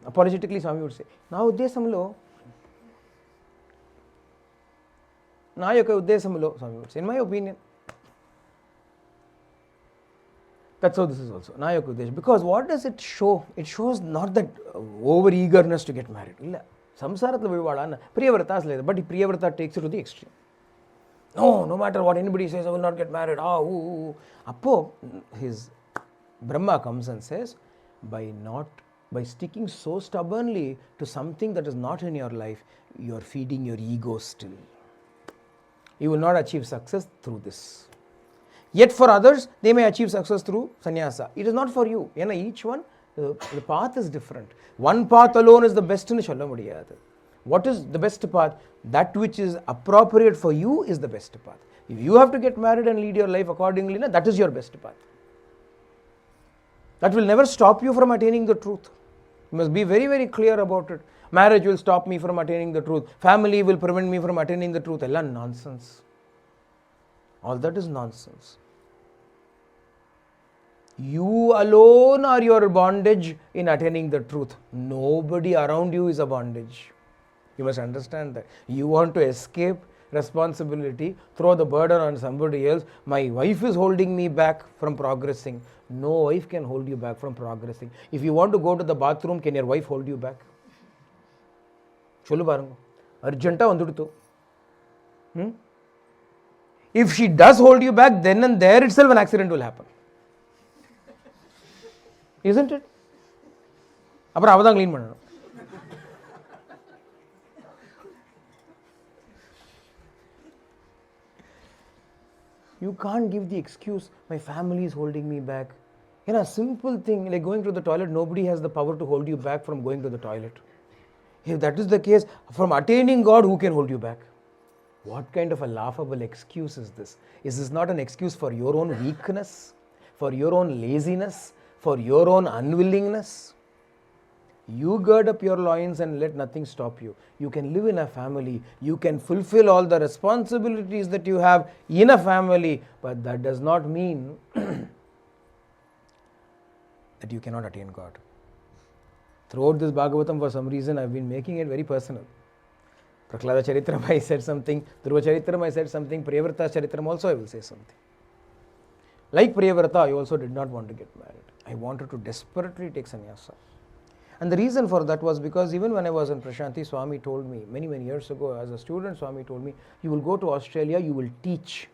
apologetically Swami would say, na uddesamlo, na yoka uddesamlo, Swami would say, in my opinion. That's how this is also. Na yoka uddesam. Because what does it show? It shows not that over eagerness to get married. Illa. Samsarathla vivadana. Priyavrata is but Priyavrata takes it to the extreme. No matter what anybody says, I will not get married. Appo, his Brahma comes and says, by sticking so stubbornly to something that is not in your life, you are feeding your ego still. You will not achieve success through this. Yet for others, they may achieve success through sannyasa. It is not for you. Each one, the path is different. One path alone is the best in solla mudiyadu. What is the best path? That which is appropriate for you is the best path. If you have to get married and lead your life accordingly, that is your best path. That will never stop you from attaining the truth. You must be very, very clear about it. Marriage will stop me from attaining the truth. Family will prevent me from attaining the truth. All nonsense. All that is nonsense. You alone are your bondage in attaining the truth. Nobody around you is a bondage. You must understand that. You want to escape responsibility, throw the burden on somebody else. My wife is holding me back from progressing. No wife can hold you back from progressing. If you want to go to the bathroom, can your wife hold you back? Cholu barangu. Argenta vandudutu. If she does hold you back, then and there itself an accident will happen. Isn't it? Apra avadha clean pannu. You can't give the excuse, my family is holding me back. A simple thing like going to the toilet, nobody has the power to hold you back from going to the toilet. If that is the case, from attaining God, who can hold you back? What kind of a laughable excuse is this? Is this not an excuse for your own weakness, for your own laziness, for your own unwillingness? You gird up your loins and let nothing stop you. You can live in a family. You can fulfill all the responsibilities that you have in a family. But that does not mean that you cannot attain God. Throughout this Bhagavatam, for some reason, I have been making it very personal. Prahlada Charitram, I said something. Dhruva Charitram, I said something. Priyavrata Charitram also, I will say something. Like Priyavrata, I also did not want to get married. I wanted to desperately take sannyasa. And the reason for that was because even when I was in Prashanti, Swami told me, many, many years ago, as a student, Swami told me, you will go to Australia, you will teach.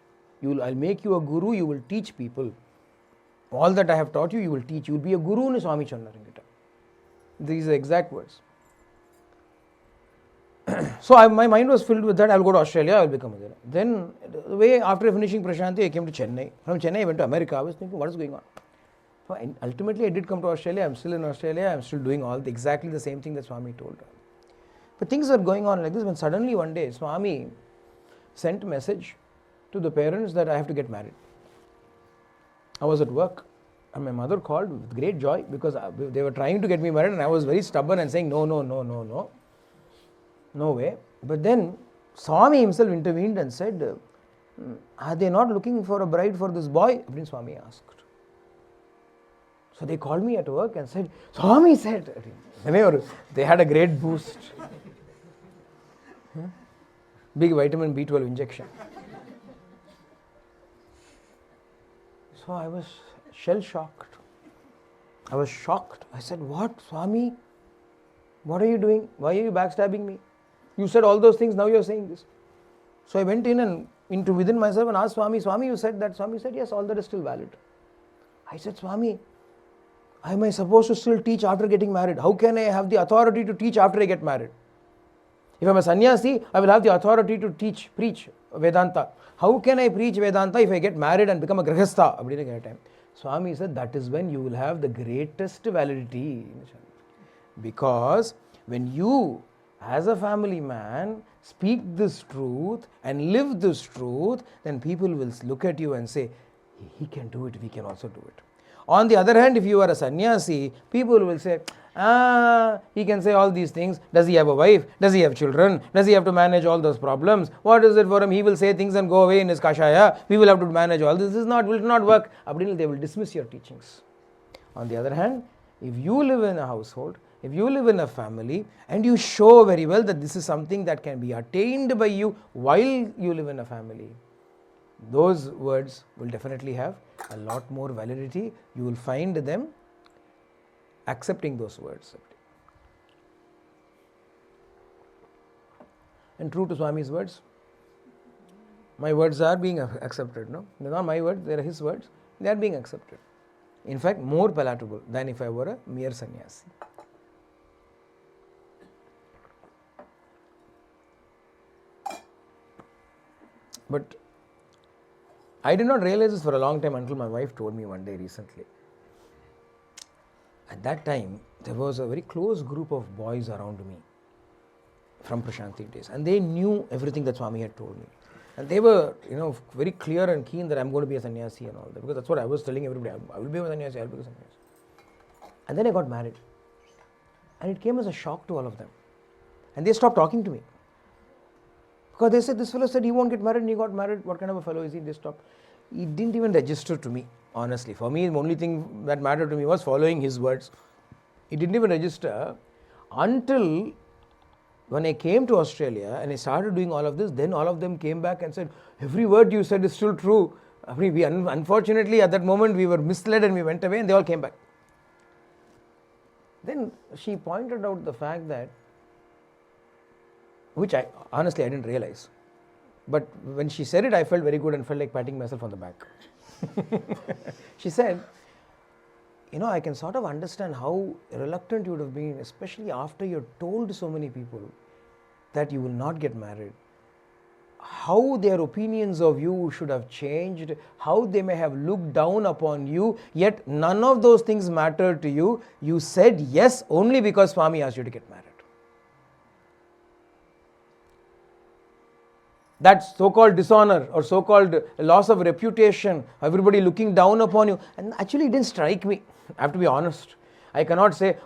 I'll make you a guru, you will teach people. All that I have taught you, you will teach. You will be a guru, Swami Channaringita. These are the exact words. So my mind was filled with that. I will go to Australia, I will become a guru. Then, the way after finishing Prashanti, I came to Chennai. From Chennai, I went to America. I was thinking, what is going on? So ultimately, I did come to Australia. I'm still in Australia. I'm still doing exactly the same thing that Swami told her. But things are going on like this when suddenly one day Swami sent a message to the parents that I have to get married. I was at work and my mother called with great joy because they were trying to get me married and I was very stubborn and saying no way. But then Swami himself intervened and said, Are they not looking for a bride for this boy? அப்படின்னு Swami asked. So they called me at work and said, Swami said, they had a great boost. Big vitamin B12 injection. So I was shell-shocked. I was shocked. I said, what, Swami? What are you doing? Why are you backstabbing me? You said all those things, now you're saying this. So I went in and into within myself and asked Swami, Swami, you said that? Swami said, yes, all that is still valid. I said, Swami, am I supposed to still teach after getting married? How can I have the authority to teach after I get married? If I'm a sannyasi, I will have the authority to preach Vedanta. How can I preach Vedanta if I get married and become a grihastha? Swami said, that is when you will have the greatest validity. Because when you, as a family man, speak this truth and live this truth, then people will look at you and say, he can do it, we can also do it. On the other hand, if you are a sannyasi, people will say, he can say all these things. Does he have a wife? Does he have children? Does he have to manage all those problems? What is it for him? He will say things and go away in his kashaya. We will have to manage all this. This will not work. They will dismiss your teachings. On the other hand, if you live in a household, if you live in a family, and you show very well that this is something that can be attained by you while you live in a family, those words will definitely have a lot more validity. You will find them accepting those words. And true to Swami's words, my words are being accepted. No, they're not my words, they are his words. They are being accepted. In fact, more palatable than if I were a mere sannyasi. But I did not realize this for a long time until my wife told me one day recently. At that time, there was a very close group of boys around me from Prashanti days, and they knew everything that Swami had told me. And they were, very clear and keen that I'm going to be a sannyasi and all that, because that's what I was telling everybody. I will be a sannyasi, I will be a sannyasi. And then I got married. And it came as a shock to all of them. And they stopped talking to me. Because they said, this fellow said he won't get married and he got married. What kind of a fellow is he? They stopped. It didn't even register to me, honestly. For me, the only thing that mattered to me was following his words. It didn't even register until when I came to Australia and I started doing all of this. Then all of them came back and said, every word you said is still true. Unfortunately, at that moment, we were misled and we went away, and they all came back. Then she pointed out the fact that, which I didn't realize. But when she said it, I felt very good and felt like patting myself on the back. She said, I can sort of understand how reluctant you would have been, especially after you told so many people that you will not get married. How their opinions of you should have changed, how they may have looked down upon you, yet none of those things mattered to you. You said yes only because Swami asked you to get married. That so-called dishonor or so-called loss of reputation, everybody looking down upon you, and actually it didn't strike me. I have to be honest. I cannot say,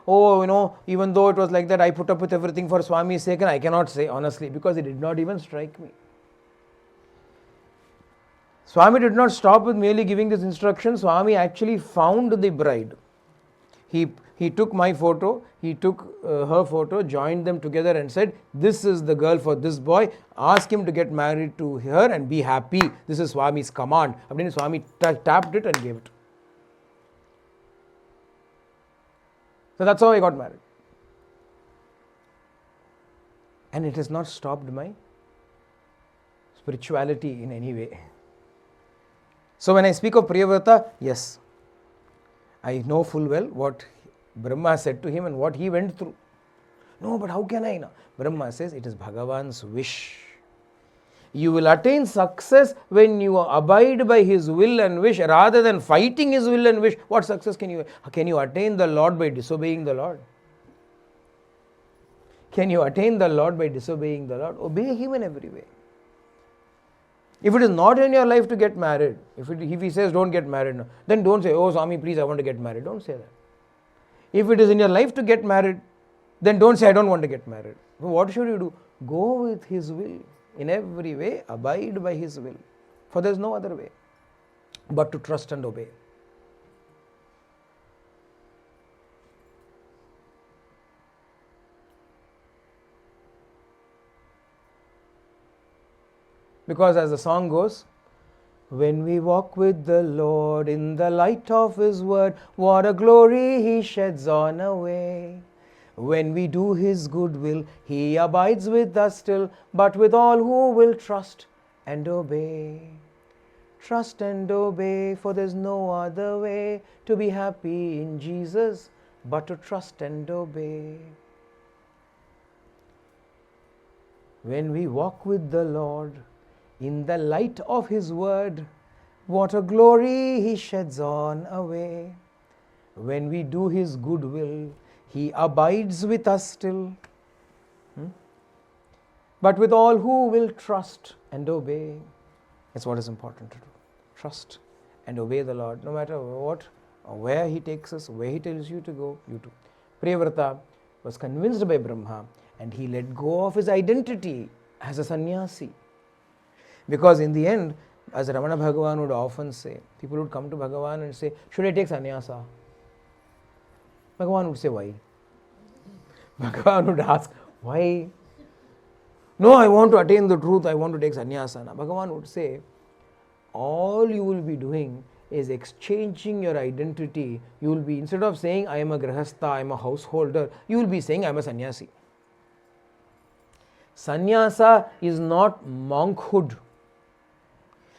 even though it was like that, I put up with everything for Swami's sake, and I cannot say honestly, because it did not even strike me. Swami did not stop with merely giving this instruction. Swami actually found the bride. He took my photo, he took her photo, joined them together and said, this is the girl for this boy, ask him to get married to her and be happy. This is Swami's command. Swami tapped it and gave it. So that's how I got married. And it has not stopped my spirituality in any way. So when I speak of Priyavrata, yes, I know full well what Brahma said to him and what he went through. No, but how can I know? Brahma says it is Bhagavan's wish. You will attain success when you abide by his will and wish rather than fighting his will and wish. What success can you attain the Lord by disobeying the Lord? Can you attain the Lord by disobeying the Lord? Obey him in every way. If it is not in your life to get married, if he says don't get married, then don't say, oh Swami, please, I want to get married. Don't say that. If it is in your life to get married, then don't say I don't want to get married. What should you do? Go with his will. In every way, abide by his will. For there is no other way but to trust and obey. Because as the song goes, when we walk with the Lord in the light of His word, what a glory He sheds on our way. When we do His good will, He abides with us still, but with all who will trust and obey. Trust and obey, for there's no other way to be happy in Jesus but to trust and obey. When we walk with the Lord in the light of His word, what a glory He sheds on our way. When we do His good will, He abides with us still, but with all who will trust and obey. That's what is important to do. Trust and obey the Lord, no matter what or where He takes us, where He tells you to go, you do. Priyavrata was convinced by Brahma and he let go of his identity as a sannyasi. Because in the end, as Ramana Bhagavan would often say, people would come to Bhagavan and say, should I take sannyasa? Bhagavan would say, why? Bhagavan would ask, why? No, I want to attain the truth, I want to take sannyasa. Bhagavan would say, all you will be doing is exchanging your identity. You will be, instead of saying, I am a grahastha, I am a householder, you will be saying, I am a sannyasi. Sannyasa is not monkhood.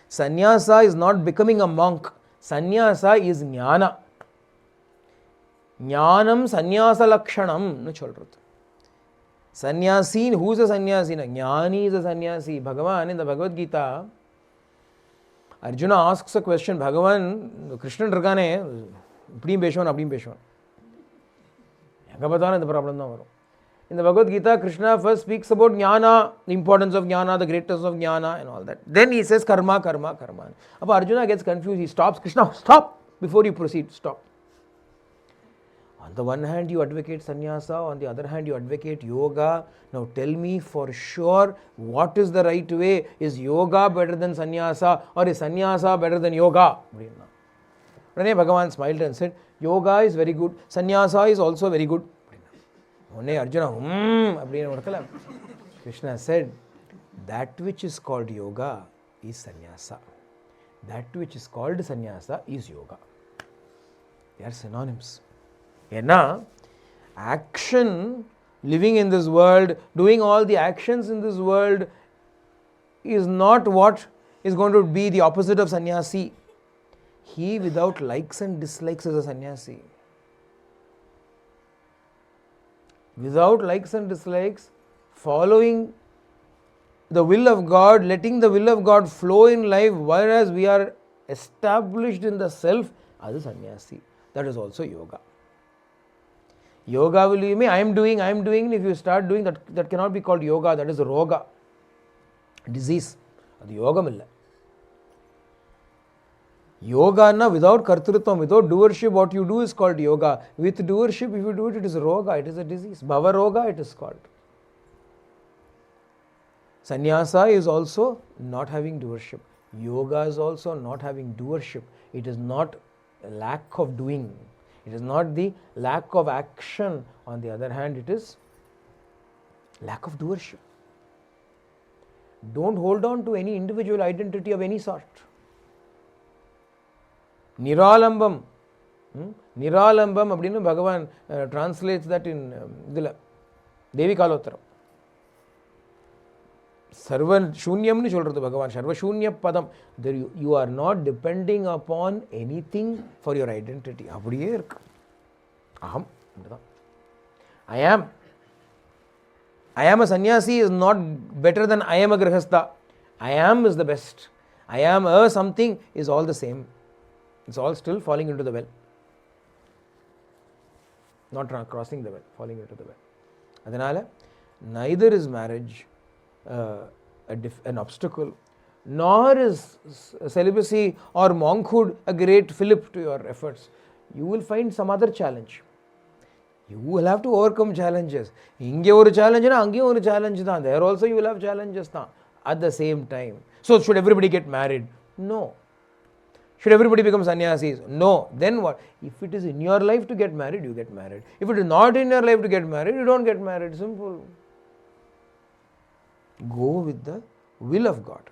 Sannyasa is not becoming a monk. Sannyasa is jnana. Jnanam sannyasa lakshanam nu solradu. Sannyasi, who is a sannyasi? Jnani is a sannyasi. Bhagavan in the Bhagavad Gita, Arjuna asks a question. Bhagavan, Krishna irkane, ipdim peshuvan, apdim peshuvan. Enga pathana indha problem dhaan varum. In the Bhagavad Gita, Krishna first speaks about jnana, the importance of jnana, the greatness of jnana and all that. Then he says karma, karma, karma. Now Arjuna gets confused. He stops. Krishna, stop! Before you proceed, stop. On the one hand, you advocate sannyasa. On the other hand, you advocate yoga. Now tell me for sure, what is the right way? Is yoga better than sannyasa, or is sannyasa better than yoga? Rane Bhagavan smiled and said, yoga is very good. Sannyasa is also very good. Arjuna, Krishna said, that which is called yoga is sannyasa. That which is called sannyasa is yoga. They are synonyms. Action, living in this world, doing all the actions in this world is not what is going to be the opposite of sannyasi. He without likes and dislikes is a sannyasi. Without likes and dislikes, following the will of God, letting the will of God flow in life, whereas we are established in the self, that is sannyasi. That is also yoga. Yoga will be, I am doing, if you start doing that cannot be called yoga, that is roga, disease. That is yoga milla. Yoga na without kartrutvam, without doership, what you do is called yoga. With doership, if you do it, it is roga, it is a disease. Bhava roga, it is called. Sannyasa is also not having doership. Yoga is also not having doership. It is not a lack of doing. It is not the lack of action. On the other hand, it is lack of doership. Don't hold on to any individual identity of any sort. Niralambam. Niralambam abdinu Bhagavan translates that in Devi Kalottaram. Sarva shunyam nu solrathu Bhagavan. Sarva shunya padam. You are not depending upon anything for your identity. Abdiye irukku. Aham. I am. I am a sannyasi is not better than I am a grahastha. I am is the best. I am a something is all the same. It's all still falling into the well. Not crossing the well, falling into the well. Adanala, neither is marriage an obstacle, nor is celibacy or monkhood a great fillip to your efforts. You will find some other challenge. You will have to overcome challenges. Inge oru challenge na ange oru challenge da. There also you will have challenges da. At the same time. So should everybody get married? No. Should everybody become sannyasis? No. Then what? If it is in your life to get married, you get married. If it is not in your life to get married, you don't get married. Simple. Go with the will of God.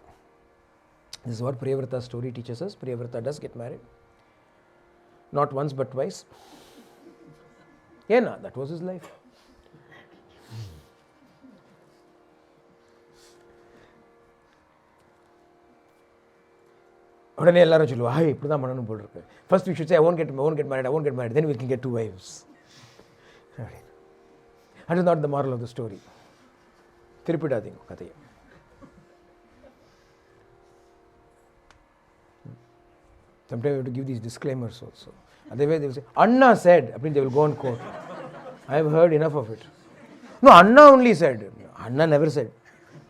This is what Priyavrata's story teaches us. Priyavrata does get married. Not once but twice. Yeah, no, that was his life. உடனே எல்லாரும் சொல்லுவா, இப்படி தான் பண்ணணும் போல் இருக்கு. First we should say, I won't get married, then we can get 2 wives. That is not the moral of the story. திருப்பிடாதீங்க கதையை. Sometimes you have to give these disclaimers also. Otherwise they will say, Anna said, they will go on quote. I have heard enough of it. No, Anna only said. Anna never said.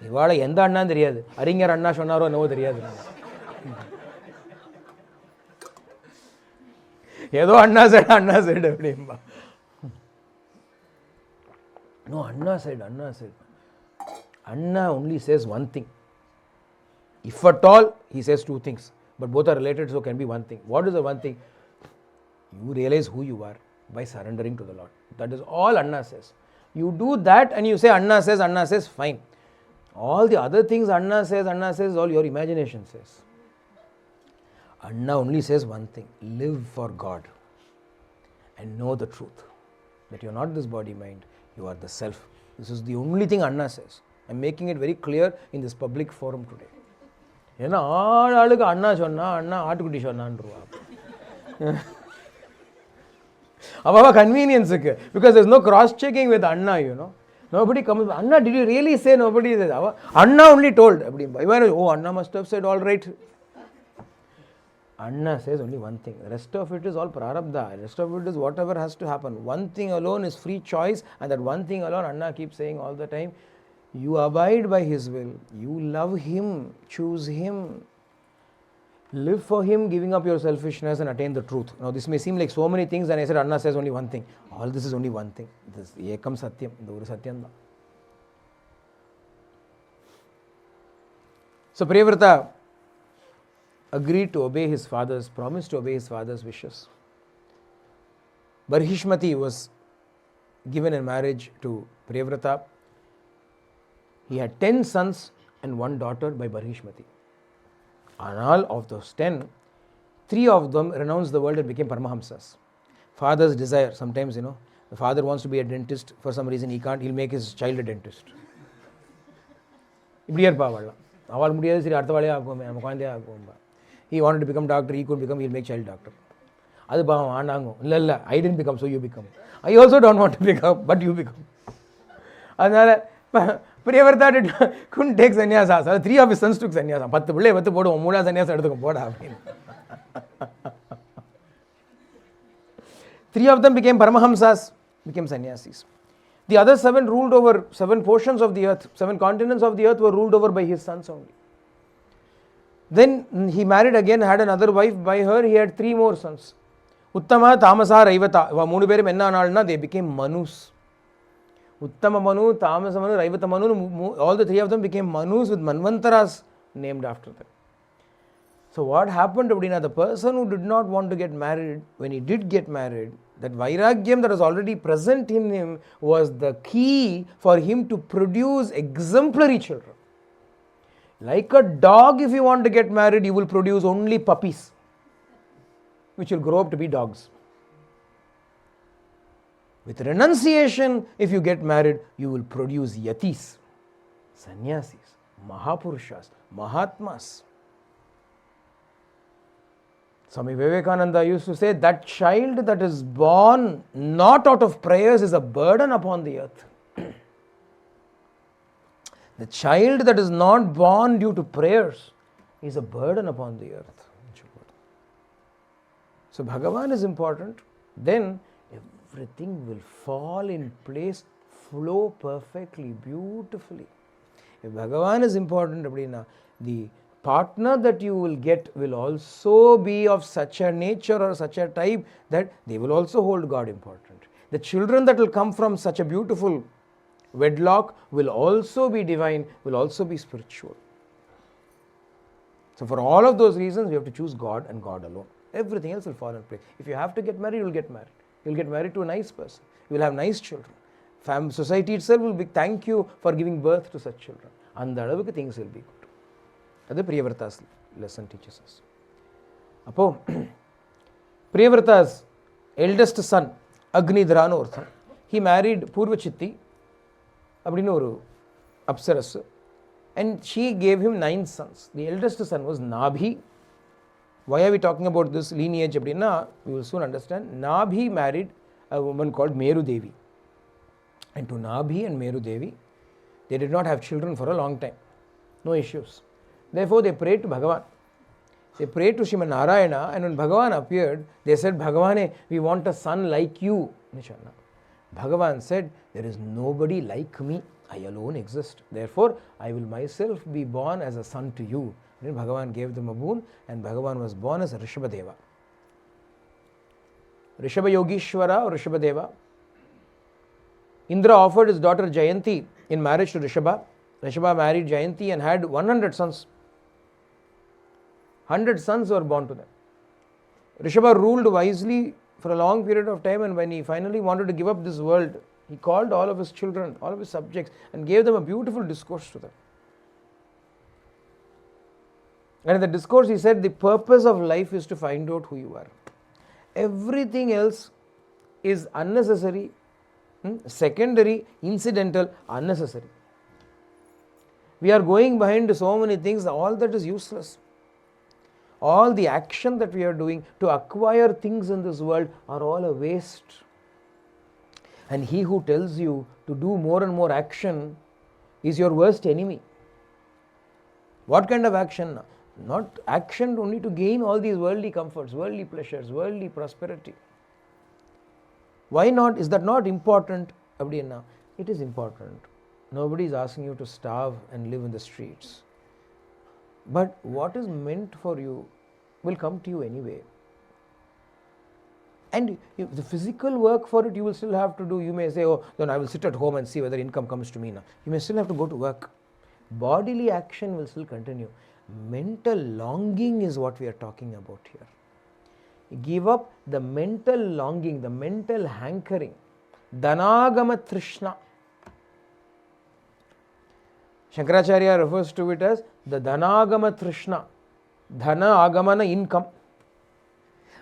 இவாளை எந்த அண்ணான்னு தெரியாது. அறிஞர் அண்ணா சொன்னாரோ என்னவோ தெரியாது. ஏதோ அண்ணா said அப்படிம்பா. No, Anna said. Anna only says one thing. If at all, he says 2 things. But both are related, so can be one thing. What is the one thing? You realize who you are by surrendering to the Lord. That is all Anna says. You do that and you say Anna says, fine. All the other things Anna says, all your imagination says. Anna only says one thing. Live for God and know the truth. That you are not this body mind, you are the self. This is the only thing Anna says. I am making it very clear in this public forum today. ஏன்னா ஆளுக்கு அண்ணா சொன்னா அண்ணா ஆட்டுக்குட்டி சொன்னான்ருவா. அவ கன்வீனியன்ஸுக்கு, because there is no cross checking with Anna, nobody comes, Anna did you really say? Nobody says. Anna only told. Oh, Anna must have said all right. Anna says only one thing. The rest of it is all prarabdha. The rest of it is whatever has to happen. One thing alone is free choice, and that one thing alone Anna keeps saying all the time. You abide by His will. You love Him. Choose Him. Live for Him, giving up your selfishness and attain the truth. Now this may seem like so many things, and I said Anna says only one thing. All this is only one thing. This Ekam Satyam. The Uru Satyam. So Priyavrata agreed to obey his father's, promised to obey his father's wishes. Barhishmati was given in marriage to Priyavrata. He had 10 sons and 1 daughter by Barhishmati. And all of those 10, 3 of them renounced the world and became Paramahamsas. Father's desire, sometimes, the father wants to be a dentist, for some reason he can't, he'll make his child a dentist. He wanted to become doctor, he couldn't become, he'll make child doctor. I didn't become, so you become. I also don't want to become, but you become. Priyavrata couldn't take sannyasa. 3 of his sons took sannyasa. 10 பிள்ளை வத்து போடுவோம், 3 sannyasa எடுத்துக்கும் போடா அப்படின்னு. 3 of them became Paramahamsas, became sannyasis. The other 7 ruled over 7 portions of the earth. 7 continents of the earth were ruled over by his sons only. Then he married again, had another wife. By her he had 3 more sons. Uttama, Tamasa, Raivata. 3 பேரும் என்ன ஆனால்னா, they became Manus. Uttama Manu, Tamasa Manu, Raivata Manu, all the 3 of them became Manus with Manvantaras named after them. So what happened, the person who did not want to get married, when he did get married, that Vairagyam that was already present in him was the key for him to produce exemplary children. Like a dog, if you want to get married, you will produce only puppies, which will grow up to be dogs. With renunciation, if you get married, you will produce yatis, sannyasis, mahapurushas, mahatmas. Swami Vivekananda used to say that child that is born not out of prayers is a burden upon the earth. The child that is not born due to prayers is a burden upon the earth. So Bhagavan is important. Then everything will fall in place, flow perfectly, beautifully. If Bhagavan is important, the partner that you will get will also be of such a nature or such a type that they will also hold God important. The children that will come from such a beautiful wedlock will also be divine, will also be spiritual. So for all of those reasons, we have to choose God and God alone. Everything else will fall in place. If you have to get married, you will get married. You will get married to a nice person. You will have nice children. Society itself will thank you for giving birth to such children. And the things will be good. That's the Priyavrata's lesson teaches us. Appo, Priyavrata's eldest son, Agnidharanu orthan, he married Purvachitti, appadinu oru apsarasu, and she gave him 9 sons. The eldest son was Nabhi. Why are we talking about this lineage? Appadina, we will soon understand. Nabhi married a woman called Meru Devi. And to Nabhi and Meru Devi, they did not have children for a long time. No issues. Therefore, they prayed to Bhagavan. They prayed to Srimad Narayana, and when Bhagavan appeared, they said, Bhagavane, we want a son like you. Bhagavan said, there is nobody like me. I alone exist. Therefore, I will myself be born as a son to you. Then Bhagavan gave them a boon, and Bhagavan was born as Rishabhadeva. Rishabha Yogishwara or Rishabhadeva. Indra offered his daughter Jayanti in marriage to Rishabha. Rishabha married Jayanti and had 100 sons. 100 sons were born to them. Rishabha ruled wisely for a long period of time, and when he finally wanted to give up this world, he called all of his children, all of his subjects, and gave them a beautiful discourse to them. And in the discourse he said, the purpose of life is to find out who you are. Everything else is unnecessary, secondary, incidental, unnecessary. We are going behind so many things, all that is useless. All the action that we are doing to acquire things in this world are all a waste. And he who tells you to do more and more action is your worst enemy. What kind of action? Not action only to gain all these worldly comforts, worldly pleasures, worldly prosperity. Why not? Is that not important? It is important. Nobody is asking you to starve and live in the streets. But what is meant for you will come to you anyway. And if the physical work for it you will still have to do. You may say, oh, then I will sit at home and see whether income comes to me now. You may still have to go to work. Bodily action will still continue. Mental longing is what we are talking about here. Give up the mental longing, the mental hankering. Dhanagama Trishna. Shankaracharya refers to it as the Dhanagama Trishna. Dhana Agamana, income.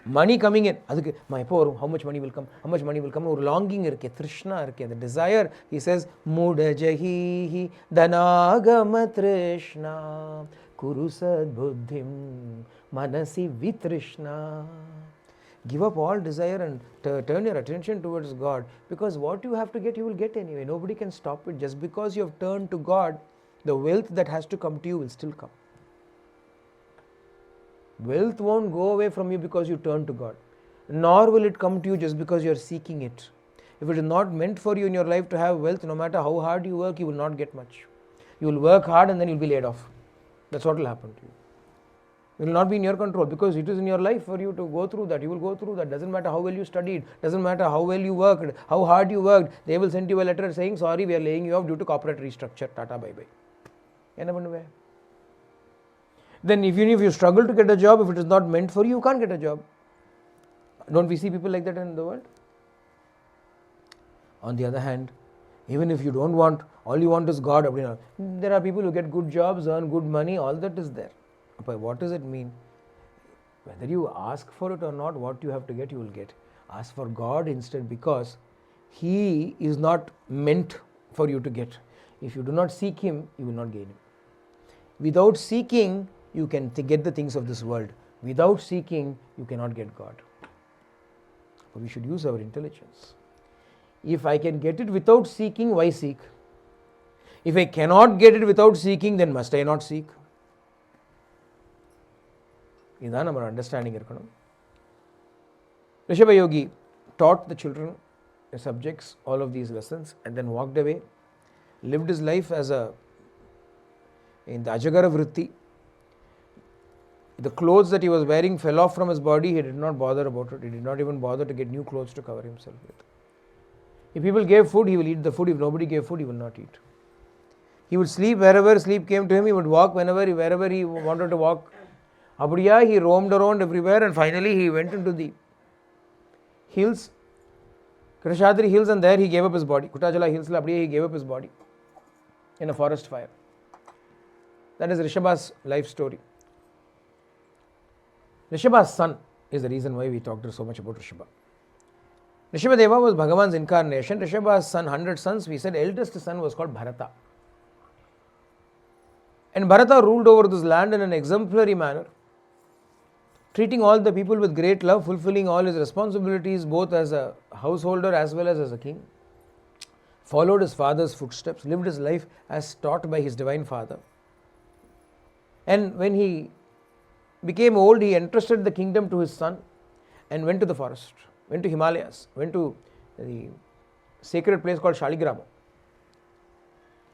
Money coming in. How much money will come? How much money will come? Or longing, Trishna, the desire. He says, Mudajahi Dhanagama Trishna Kurusad Buddhim Manasi Vitrishna. Give up all desire and turn your attention towards God, because what you have to get, you will get anyway. Nobody can stop it. Just because you have turned to God, the wealth that has to come to you will still come. Wealth won't go away from you because you turn to God, nor will it come to you just because you are seeking it. If it is not meant for you in your life to have wealth, no matter how hard you work, you will not get much. You will work hard and then you will be laid off. That's what will happen to you. It will not be in your control, because it is in your life for you to go through that. You will go through that. Doesn't matter how well you studied, doesn't matter how well you worked, how hard you worked. They will send you a letter saying, sorry, we are laying you off due to corporate restructure. Tata, bye bye. Then even if you struggle to get a job, if it is not meant for you, you can't get a job. Don't we see people like that in the world? On the other hand, even if you don't want, all you want is God. There are people who get good jobs, earn good money, all that is there. But what does it mean? Whether you ask for it or not, what you have to get, you will get. Ask for God instead, because He is not meant for you to get. If you do not seek Him, you will not gain Him. Without seeking, you can get the things of this world. Without seeking, you cannot get God. But we should use our intelligence. If I can get it without seeking, why seek? If I cannot get it without seeking, then must I not seek? This is our understanding. Rishabha Yogi taught the children, the subjects, all of these lessons, and then walked away, lived his life in the Ajagara Vritti. The clothes that he was wearing fell off from his body. He did not bother about it. He did not even bother to get new clothes to cover himself with. If people gave food, he will eat the food. If nobody gave food, he will not eat. He would sleep wherever sleep came to him. He would walk wherever he wanted to walk. Abdiya, he roamed around everywhere and finally he went into the hills, Krishadri hills, and there he gave up his body. Kutajala hills, Abdiya, he gave up his body in a forest fire. That is Rishabha's life story. Rishabha's son is the reason why we talked so much about Rishabha. Rishabhadeva was Bhagavan's incarnation. Rishabha's son, 100 sons, we said eldest son was called Bharata. And Bharata ruled over this land in an exemplary manner, treating all the people with great love, fulfilling all his responsibilities both as a householder as well as a king. Followed his father's footsteps, lived his life as taught by his divine father. And when he became old, he entrusted the kingdom to his son and went to the forest, went to Himalayas, went to the sacred place called Shaligrama.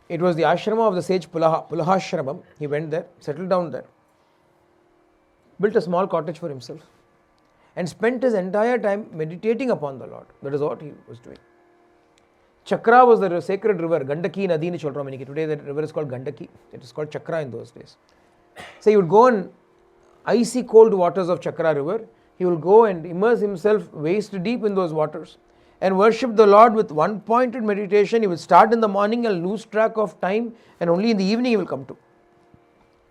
It was the ashrama of the sage Pulahashramam. He went there, settled down there, built a small cottage for himself, and spent his entire time meditating upon the Lord. That is what he was doing. Chakra was the sacred river, Gandaki Nadi ni solrom iniki. Today that river is called Gandaki. It is called Chakra in those days. So he would go in icy cold waters of Chakra river. He will go and immerse himself waist deep in those waters and worship the Lord with one pointed meditation. He will start in the morning and lose track of time, and only in the evening he will come to.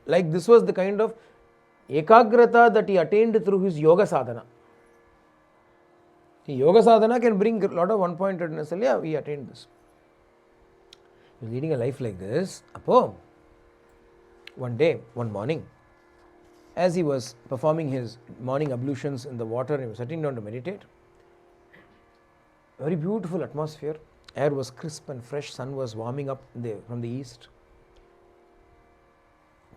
Like this was the kind of ekagrata that he attained through his yoga sadhana. The yoga sadhana can bring a lot of one pointedness. Yeah, he attained this. He was leading a life like this. One day, one morning, as he was performing his morning ablutions in the water, he was sitting down to meditate. Very beautiful atmosphere. Air was crisp and fresh. Sun was warming up from the east.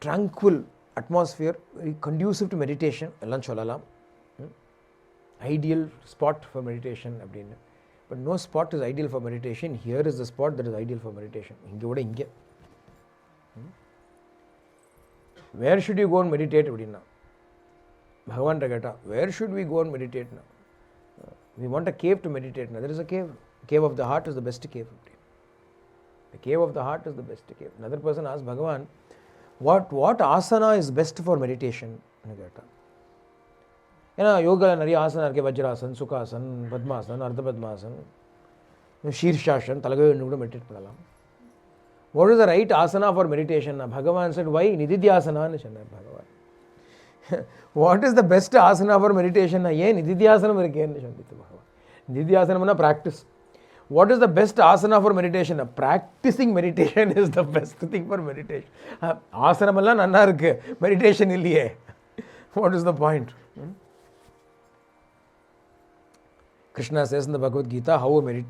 Tranquil atmosphere, very conducive to meditation. Ideal spot for meditation. But no spot is ideal for meditation. Here is the spot that is ideal for meditation. Where should you go and meditate? Bhagavan Ragata, where should we go and meditate now? We want a cave to meditate now. There is a cave. Cave of the heart is the best cave. The cave of the heart is the best cave. Another person asked Bhagavan, what asana is best for meditation? Yoga nariya asana irke, Vajrasan, Sukhasan, Padmasan, Ardha Padmasan, Shirshashan, Talagayu meditate padalam. What is the right asana for meditation? Bhagavan said, why? Nididhyasana. What is the best asana for meditation? Nididhyasana practice. What is the best asana for meditation? Practicing meditation is the best thing for meditation. Asana malla nanna irukku, meditation illiye. What is the point? Krishna says in the Bhagavad Gita how a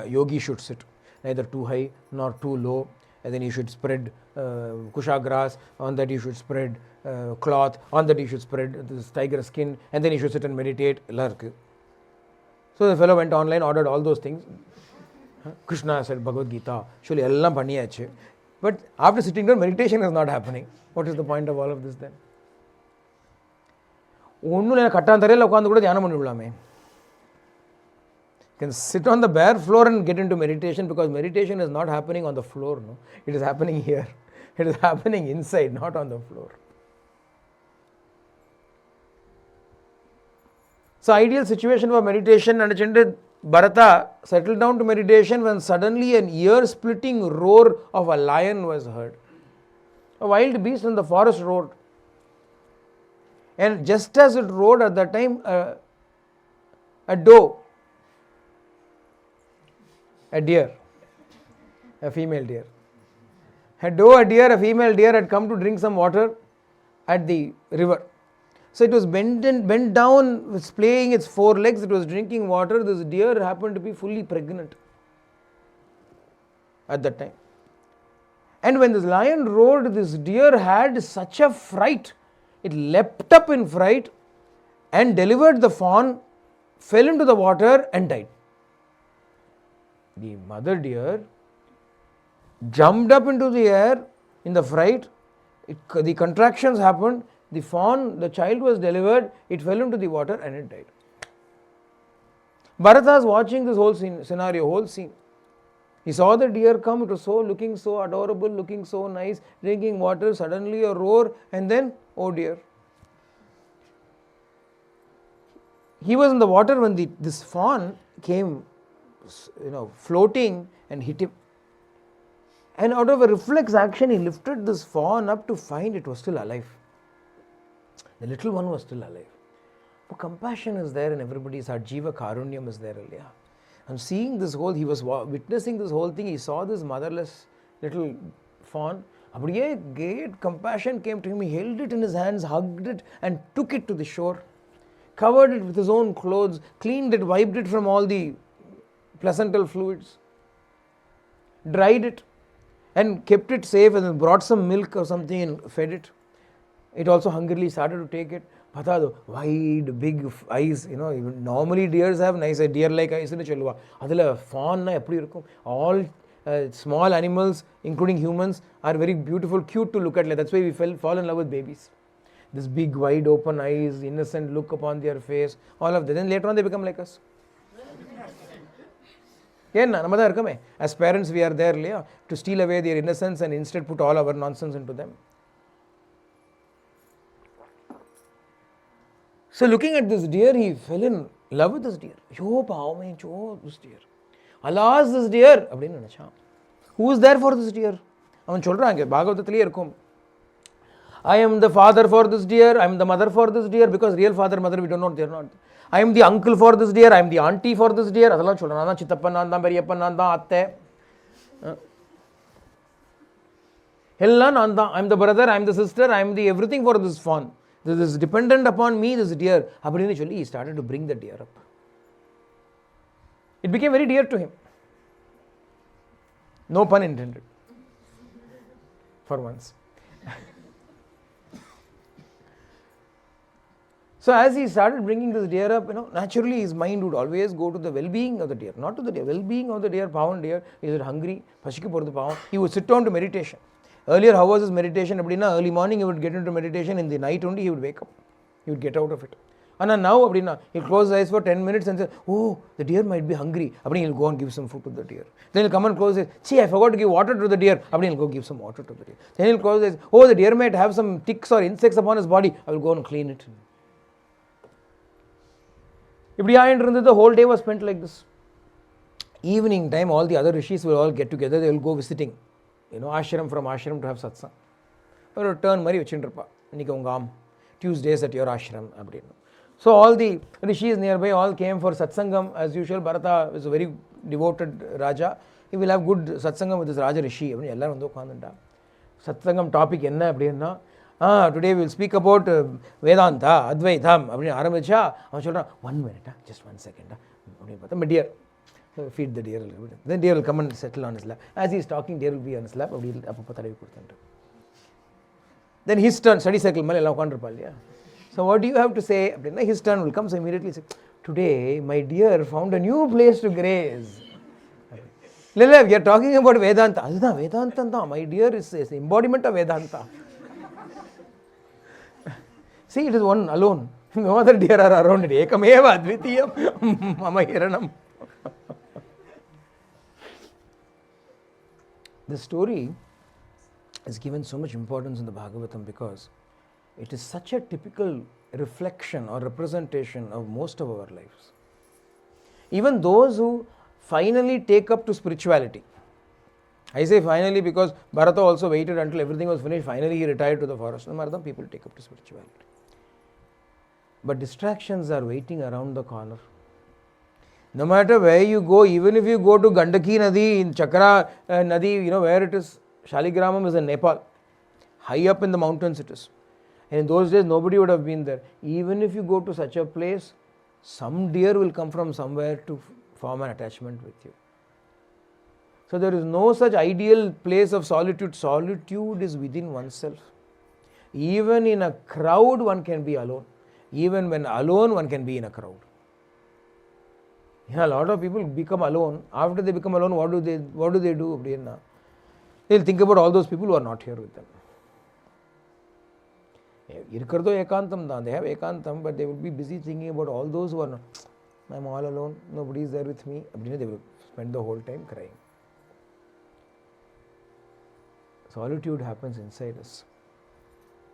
yogi should sit. Neither too high nor too low. And then he should spread kusha grass, on that he should spread cloth, on that he should spread this tiger skin, and then he should sit and meditate. So the fellow went online, ordered all those things. Krishna said Bhagavad Gita, surely ellam panniyachu. But after sitting down, meditation is not happening. What is the point of all of this then? Can sit on the bare floor and get into meditation, because meditation is not happening on the floor. No, it is happening here. It is happening inside, not on the floor. So ideal situation for meditation, and Bharata settled down to meditation when suddenly an ear-splitting roar of a lion was heard. A wild beast in the forest roared. And just as it roared at that time, a doe, a deer, a female deer. A doe, a deer, a female deer had come to drink some water at the river. So it was bent down, was playing its four legs, it was drinking water. This deer happened to be fully pregnant at that time. And when this lion roared, this deer had such a fright. It leapt up in fright and delivered the fawn, fell into the water and died. The mother deer jumped up into the air in the fright. The contractions happened. The fawn, the child was delivered. It fell into the water and it died. Bharata is watching this whole scene. He saw the deer come. It was looking so adorable, looking so nice, drinking water. Suddenly a roar, and then, oh dear, he was in the water when this fawn came, floating and hit him. And out of a reflex action, he lifted this fawn up to find it was still alive. The little one was still alive. But compassion is there in everybody's heart. Jiva Karunyam is there. And seeing this whole, he was witnessing this whole thing. He saw this motherless little fawn. Great compassion came to him. He held it in his hands, hugged it, and took it to the shore. Covered it with his own clothes, cleaned it, wiped it from all the placental fluids, dried it, and kept it safe, and then brought some milk or something and fed it. It also hungrily started to take it. Patha, wide, big eyes, normally deers have nice deer-like eyes. Adala fawn na eppadi irukum. All small animals, including humans, are very beautiful, cute to look at. That's why we fall in love with babies. This big, wide open eyes, innocent look upon their face, all of that. Then later on they become like us. As parents, we are there to steal away their innocence and instead put all our nonsense into them. So looking at this deer, he fell in love with this deer. This deer. Alas, this deer. Who is there for this deer? Bhagavata, I am the father for this deer, I am the mother for this deer, because real father, mother, we don't know, they are not. I am the uncle for this deer, I am the auntie for this deer. I am the brother, I am the sister, I am the everything for this fawn. This is dependent upon me, this deer. He started to bring the deer up. It became very dear to him. No pun intended. For once. So as he started bringing this deer up, naturally his mind would always go to the well-being of the deer. Not to the deer, well-being of the deer, pavan deer. Is it hungry? He would sit down to meditation. Earlier, how was his meditation? Early morning he would get into meditation. In the night only he would wake up. He would get out of it. And now he'll close his eyes for 10 minutes and say, oh, the deer might be hungry. He'll go and give some food to the deer. Then he'll come and close his eyes. See, I forgot to give water to the deer. He'll go give some water to the deer. Then he'll close his eyes. Oh, the deer might have some ticks or insects upon his body. I will go and clean it. The whole day was spent like this. Evening time, all the other rishis will all get together. They will go visiting. Ashram from ashram to have satsang. Or a turn mari vachindrpa. Tuesdays at your ashram. So all the rishis nearby all came for satsangam. As usual, Bharata is a very devoted Raja. He will have good satsangam with this Raja Rishi. Satsangam topic enna appadina. Today we will speak about Vedanta, Advaitam. 1 minute, just 1 second. Deer. So feed the deer a little bit. Then deer will come and settle on his lap. As he is talking, deer will be on his lap. Then his turn, study circle. So what do you have to say? His turn will come. So immediately say, today my deer found a new place to graze. We are talking about Vedanta. Vedanta. My deer is the embodiment of Vedanta. See, it is one alone. No other deer are around it. Ekameva advitiyam mama hiranam. This story is given so much importance in the Bhagavatam because it is such a typical reflection or representation of most of our lives. Even those who finally take up to spirituality. I say finally because Bharata also waited until everything was finished. Finally he retired to the forest. And people take up to spirituality. But distractions are waiting around the corner. No matter where you go, even if you go to Gandaki Nadi, in Chakra Nadi, where it is, Shaligramam is in Nepal. High up in the mountains it is. And in those days, nobody would have been there. Even if you go to such a place, some deer will come from somewhere to form an attachment with you. So there is no such ideal place of solitude. Solitude is within oneself. Even in a crowd, one can be alone. Even when alone, one can be in a crowd. A lot of people become alone. After they become alone, what do they do? They'll think about all those people who are not here with them. They have ekantam, but they will be busy thinking about all those who are not. I'm all alone, nobody is there with me. They will spend the whole time crying. Solitude happens inside us.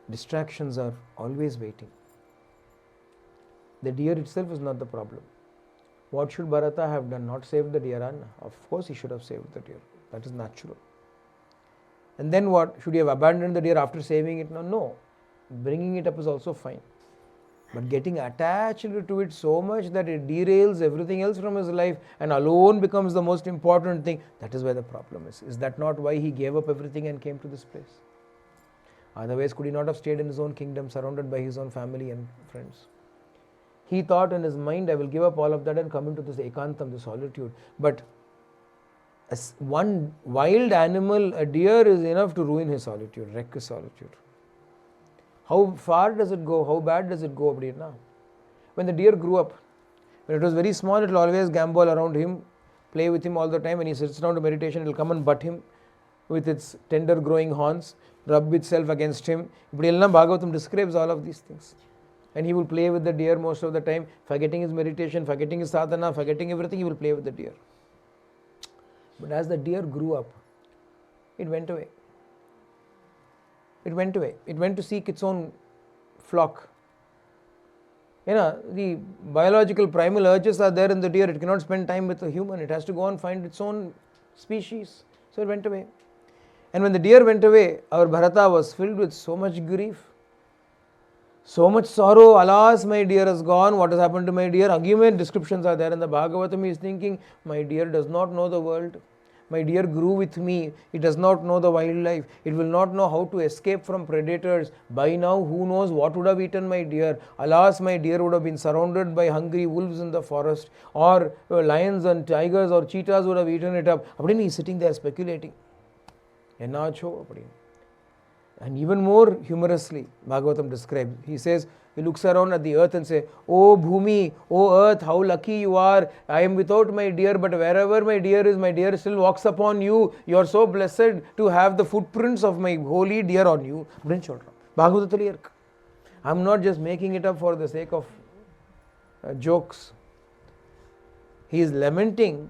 Distractions are always waiting. The deer itself is not the problem. What should Bharata have done? Not saved the deer, Anna. Of course he should have saved the deer. That is natural. And then what? Should he have abandoned the deer after saving it? No. Bringing it up is also fine. But getting attached to it so much that it derails everything else from his life and alone becomes the most important thing, that is where the problem is. Is that not why he gave up everything and came to this place? Otherwise, could he not have stayed in his own kingdom, surrounded by his own family and friends? He thought in his mind, I will give up all of that and come into this ekantam, this solitude. But as one wild animal, a deer, is enough to ruin his solitude, wreck his solitude. How far does it go? How bad does it go? When the deer grew up, when it was very small, it will always gambol around him, play with him all the time. When he sits down to meditation, it will come and butt him with its tender growing horns, rub itself against him. Bhagavatam describes all of these things. And he will play with the deer most of the time, forgetting his meditation, forgetting his sadhana, forgetting everything, he will play with the deer. But as the deer grew up, it went away. It went away. It went to seek its own flock. The biological primal urges are there in the deer. It cannot spend time with a human. It has to go and find its own species. So it went away. And when the deer went away, our Bharata was filled with so much grief, so much sorrow. Alas, my deer has gone. What has happened to my deer? Again, descriptions are there in the Bhagavatam. He is thinking, my deer does not know the world. My deer grew with me. It does not know the wildlife. It will not know how to escape from predators. By now, who knows what would have eaten my deer? Alas, my deer would have been surrounded by hungry wolves in the forest, or lions and tigers or cheetahs would have eaten it up. He is sitting there speculating. And even more humorously, Bhagavatam describes, he says, he looks around at the earth and says, Oh Bhumi, oh earth, how lucky you are. I am without my deer, but wherever my deer still walks upon you. You are so blessed to have the footprints of my holy deer on you. Bhagavatam. I am not just making it up for the sake of jokes. He is lamenting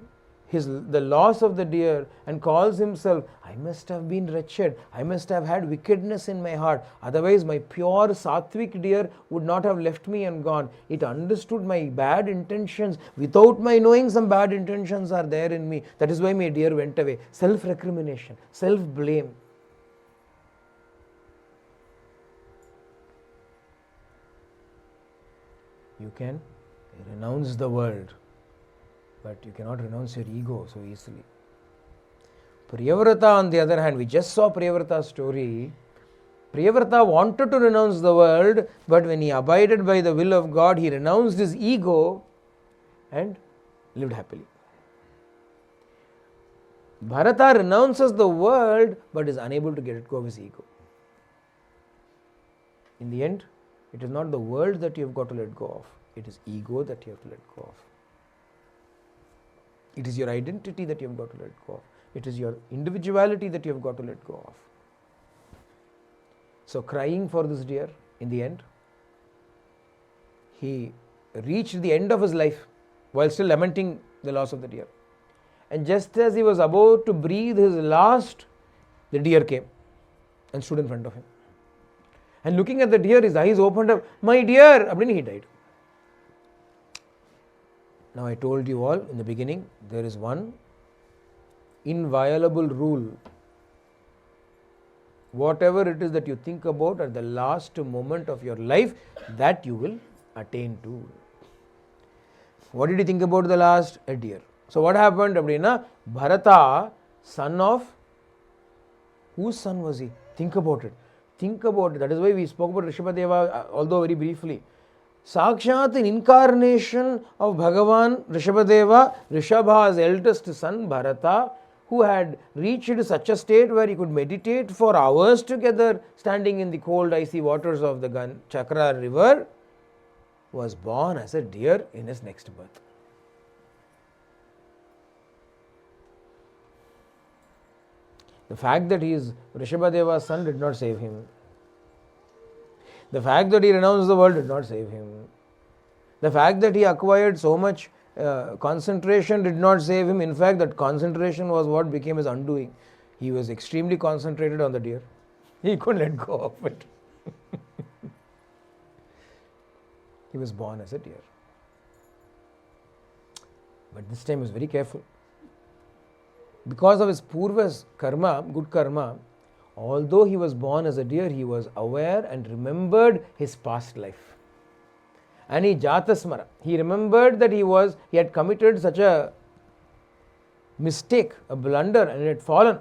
the loss of the deer and calls himself, I must have been wretched, I must have had wickedness in my heart, otherwise my pure sattvic deer would not have left me and gone. It understood my bad intentions without my knowing some bad intentions are there in me. That is why my deer went away. Self-recrimination, self-blame. You can renounce the world, but you cannot renounce your ego so easily. Priyavrata, on the other hand, we just saw Priyavrata's story. Priyavrata wanted to renounce the world, but when he abided by the will of God, he renounced his ego and lived happily. Bharata renounces the world, but is unable to get go of his ego. In the end, it is not the world that you have got to let go of. It is ego that you have to let go of. It is your identity that you have got to let go of. It is your individuality that you have got to let go of. So crying for this deer, in the end, he reached the end of his life while still lamenting the loss of the deer. And just as he was about to breathe his last, the deer came and stood in front of him. And looking at the deer, his eyes opened up. My deer! He died. Now I told you all in the beginning, there is one inviolable rule. Whatever it is that you think about at the last moment of your life, that you will attain to. What did he think about the last? A deer. So what happened? Bharata, son of, whose son was he? Think about it. Think about it. That is why we spoke about Rishabhadeva, although very briefly. Sakshat, an incarnation of Bhagavan Rishabhadeva, Rishabha's eldest son Bharata, who had reached such a state where he could meditate for hours together, standing in the cold icy waters of the Chakra river, was born as a deer in his next birth. The fact that he is Rishabhadeva's son did not save him. The fact that he renounced the world did not save him. The fact that he acquired so much concentration did not save him. In fact, that concentration was what became his undoing. He was extremely concentrated on the deer. He couldn't let go of it. he was born as a deer. But this time he was very careful. Because of his purva's karma, good karma, although he was born as a deer, he was aware and remembered his past life. And he jatasmara. He remembered that he had committed such a mistake, a blunder, and it had fallen.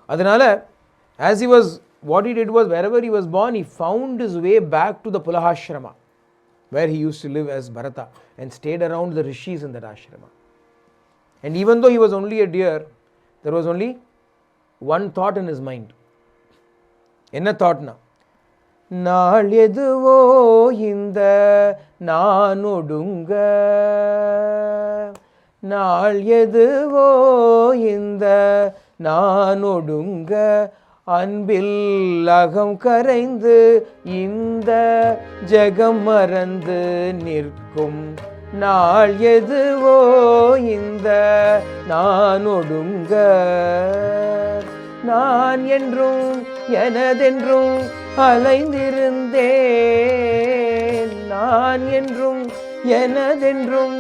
Adanala, what he did was, wherever he was born, he found his way back to the Pulahashrama, where he used to live as Bharata, and stayed around the rishis in that ashrama. And even though he was only a deer, there was only one thought in his mind. Enna thought na? நாள் எதுவோ இந்த நானொடுங்க, நாள் எதுவோ இந்த நானொடுங்க, அன்பில் அகம் கரைந்து இந்த ஜெகம் மறந்து நிற்கும், நாள் எதுவோ இந்த நானொடுங்க, நான் என்றும் எனதென்றும் அலைந்திருந்தேன், நான் என்றும் எனதென்றும்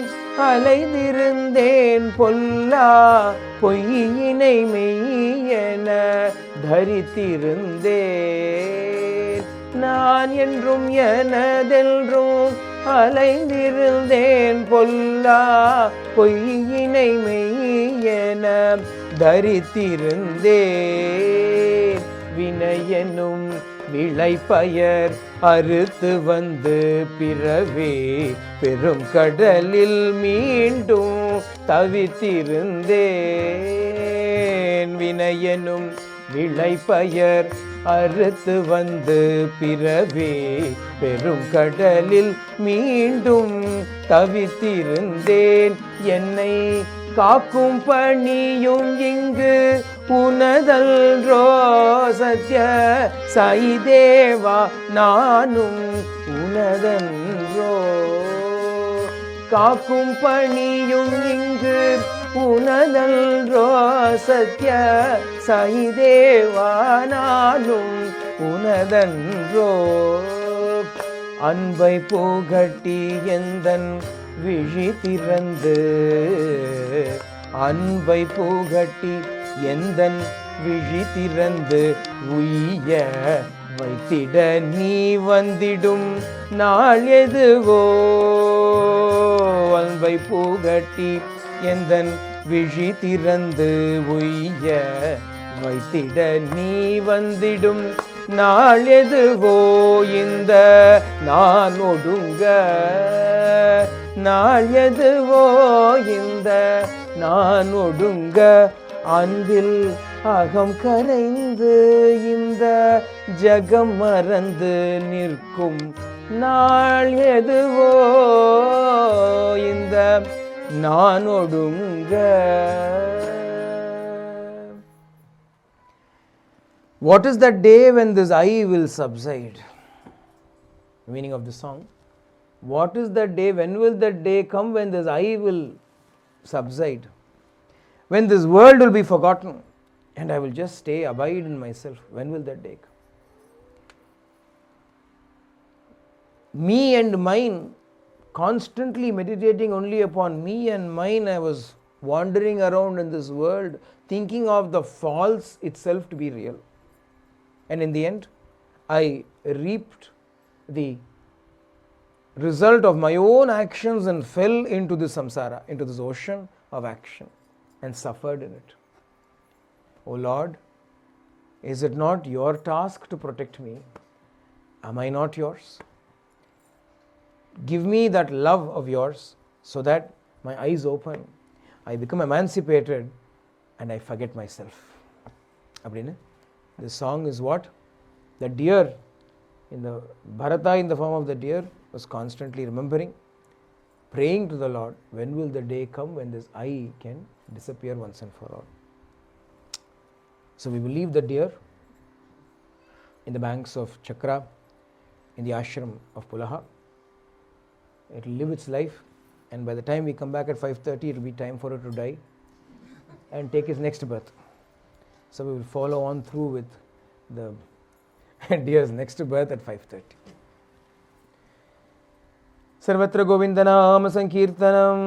அலைந்திருந்தேன், பொல்லா பொய்யினை மெய்யென தரித்திருந்தேன், நான் என்றும் எனதென்றும் அலைந்திருந்தேன், பொல்லா பொய்யினை மெய்யென தரித்திருந்தேன், வினையெனும் விளைபயர் அறுத்து வந்து பிறவே பெரும் கடலில் மீண்டும் தவித்திருந்தேன், வினையெனும் விளைபயர் அறுத்து வந்து பிறவே பெரும் கடலில் மீண்டும் தவித்திருந்தேன், என்னை காக்கும் பணியும் இங்கு உனதல்ரோ சத்ய சாயிதேவா, நானும் உனதன்றோ, காக்கும் பணியும் இங்கு உனதல்ரோ சத்ய சாயிதேவா, நானும் உனதன்றோ, அன்பை புகட்டி எந்தன் விழி திறந்து, அன்பை புகட்டி எந்தன் விழி திறந்து உய்ய வைத்திட நீ வந்திடும் நாள் எதுவோ, அன்பை புகட்டி எந்தன் விழி திறந்து உய்ய வைத்திட நீ வந்திடும் நாள் எதுவோ, இந்த நான் ஒடுங்க, நாள் எதுவோ இந்த நான் ஒடுங்க, அன்பில் அகம் கரைந்து இந்த ஜகம் மறந்து நிற்கும், நாள் எதுவோ இந்த நான் ஒடுங்க. What is that day when this I will subside? The meaning of the song. What is that day? When will that day come when this I will subside? When this world will be forgotten and I will just stay, abide in myself. When will that day come? Me and mine, constantly meditating only upon me and mine, I was wandering around in this world, thinking of the false itself to be real. And in the end, I reaped the result of my own actions and fell into this samsara, into this ocean of action, and suffered in it. O Lord, is it not your task to protect me? Am I not yours? Give me that love of yours so that my eyes open, I become emancipated, and I forget myself. This song is what? The deer, in the Bharata in the form of the deer, was constantly remembering, praying to the Lord, when will the day come when this I can disappear once and for all? So we will leave the deer in the banks of Chakra, in the ashram of Pulaha. It will live its life, and by the time we come back at 5:30, it will be time for it to die and take its next birth. So we will follow on through with the deer's next birth at 5:30. सर्वत्र गोविंद नाम संकीर्तनम.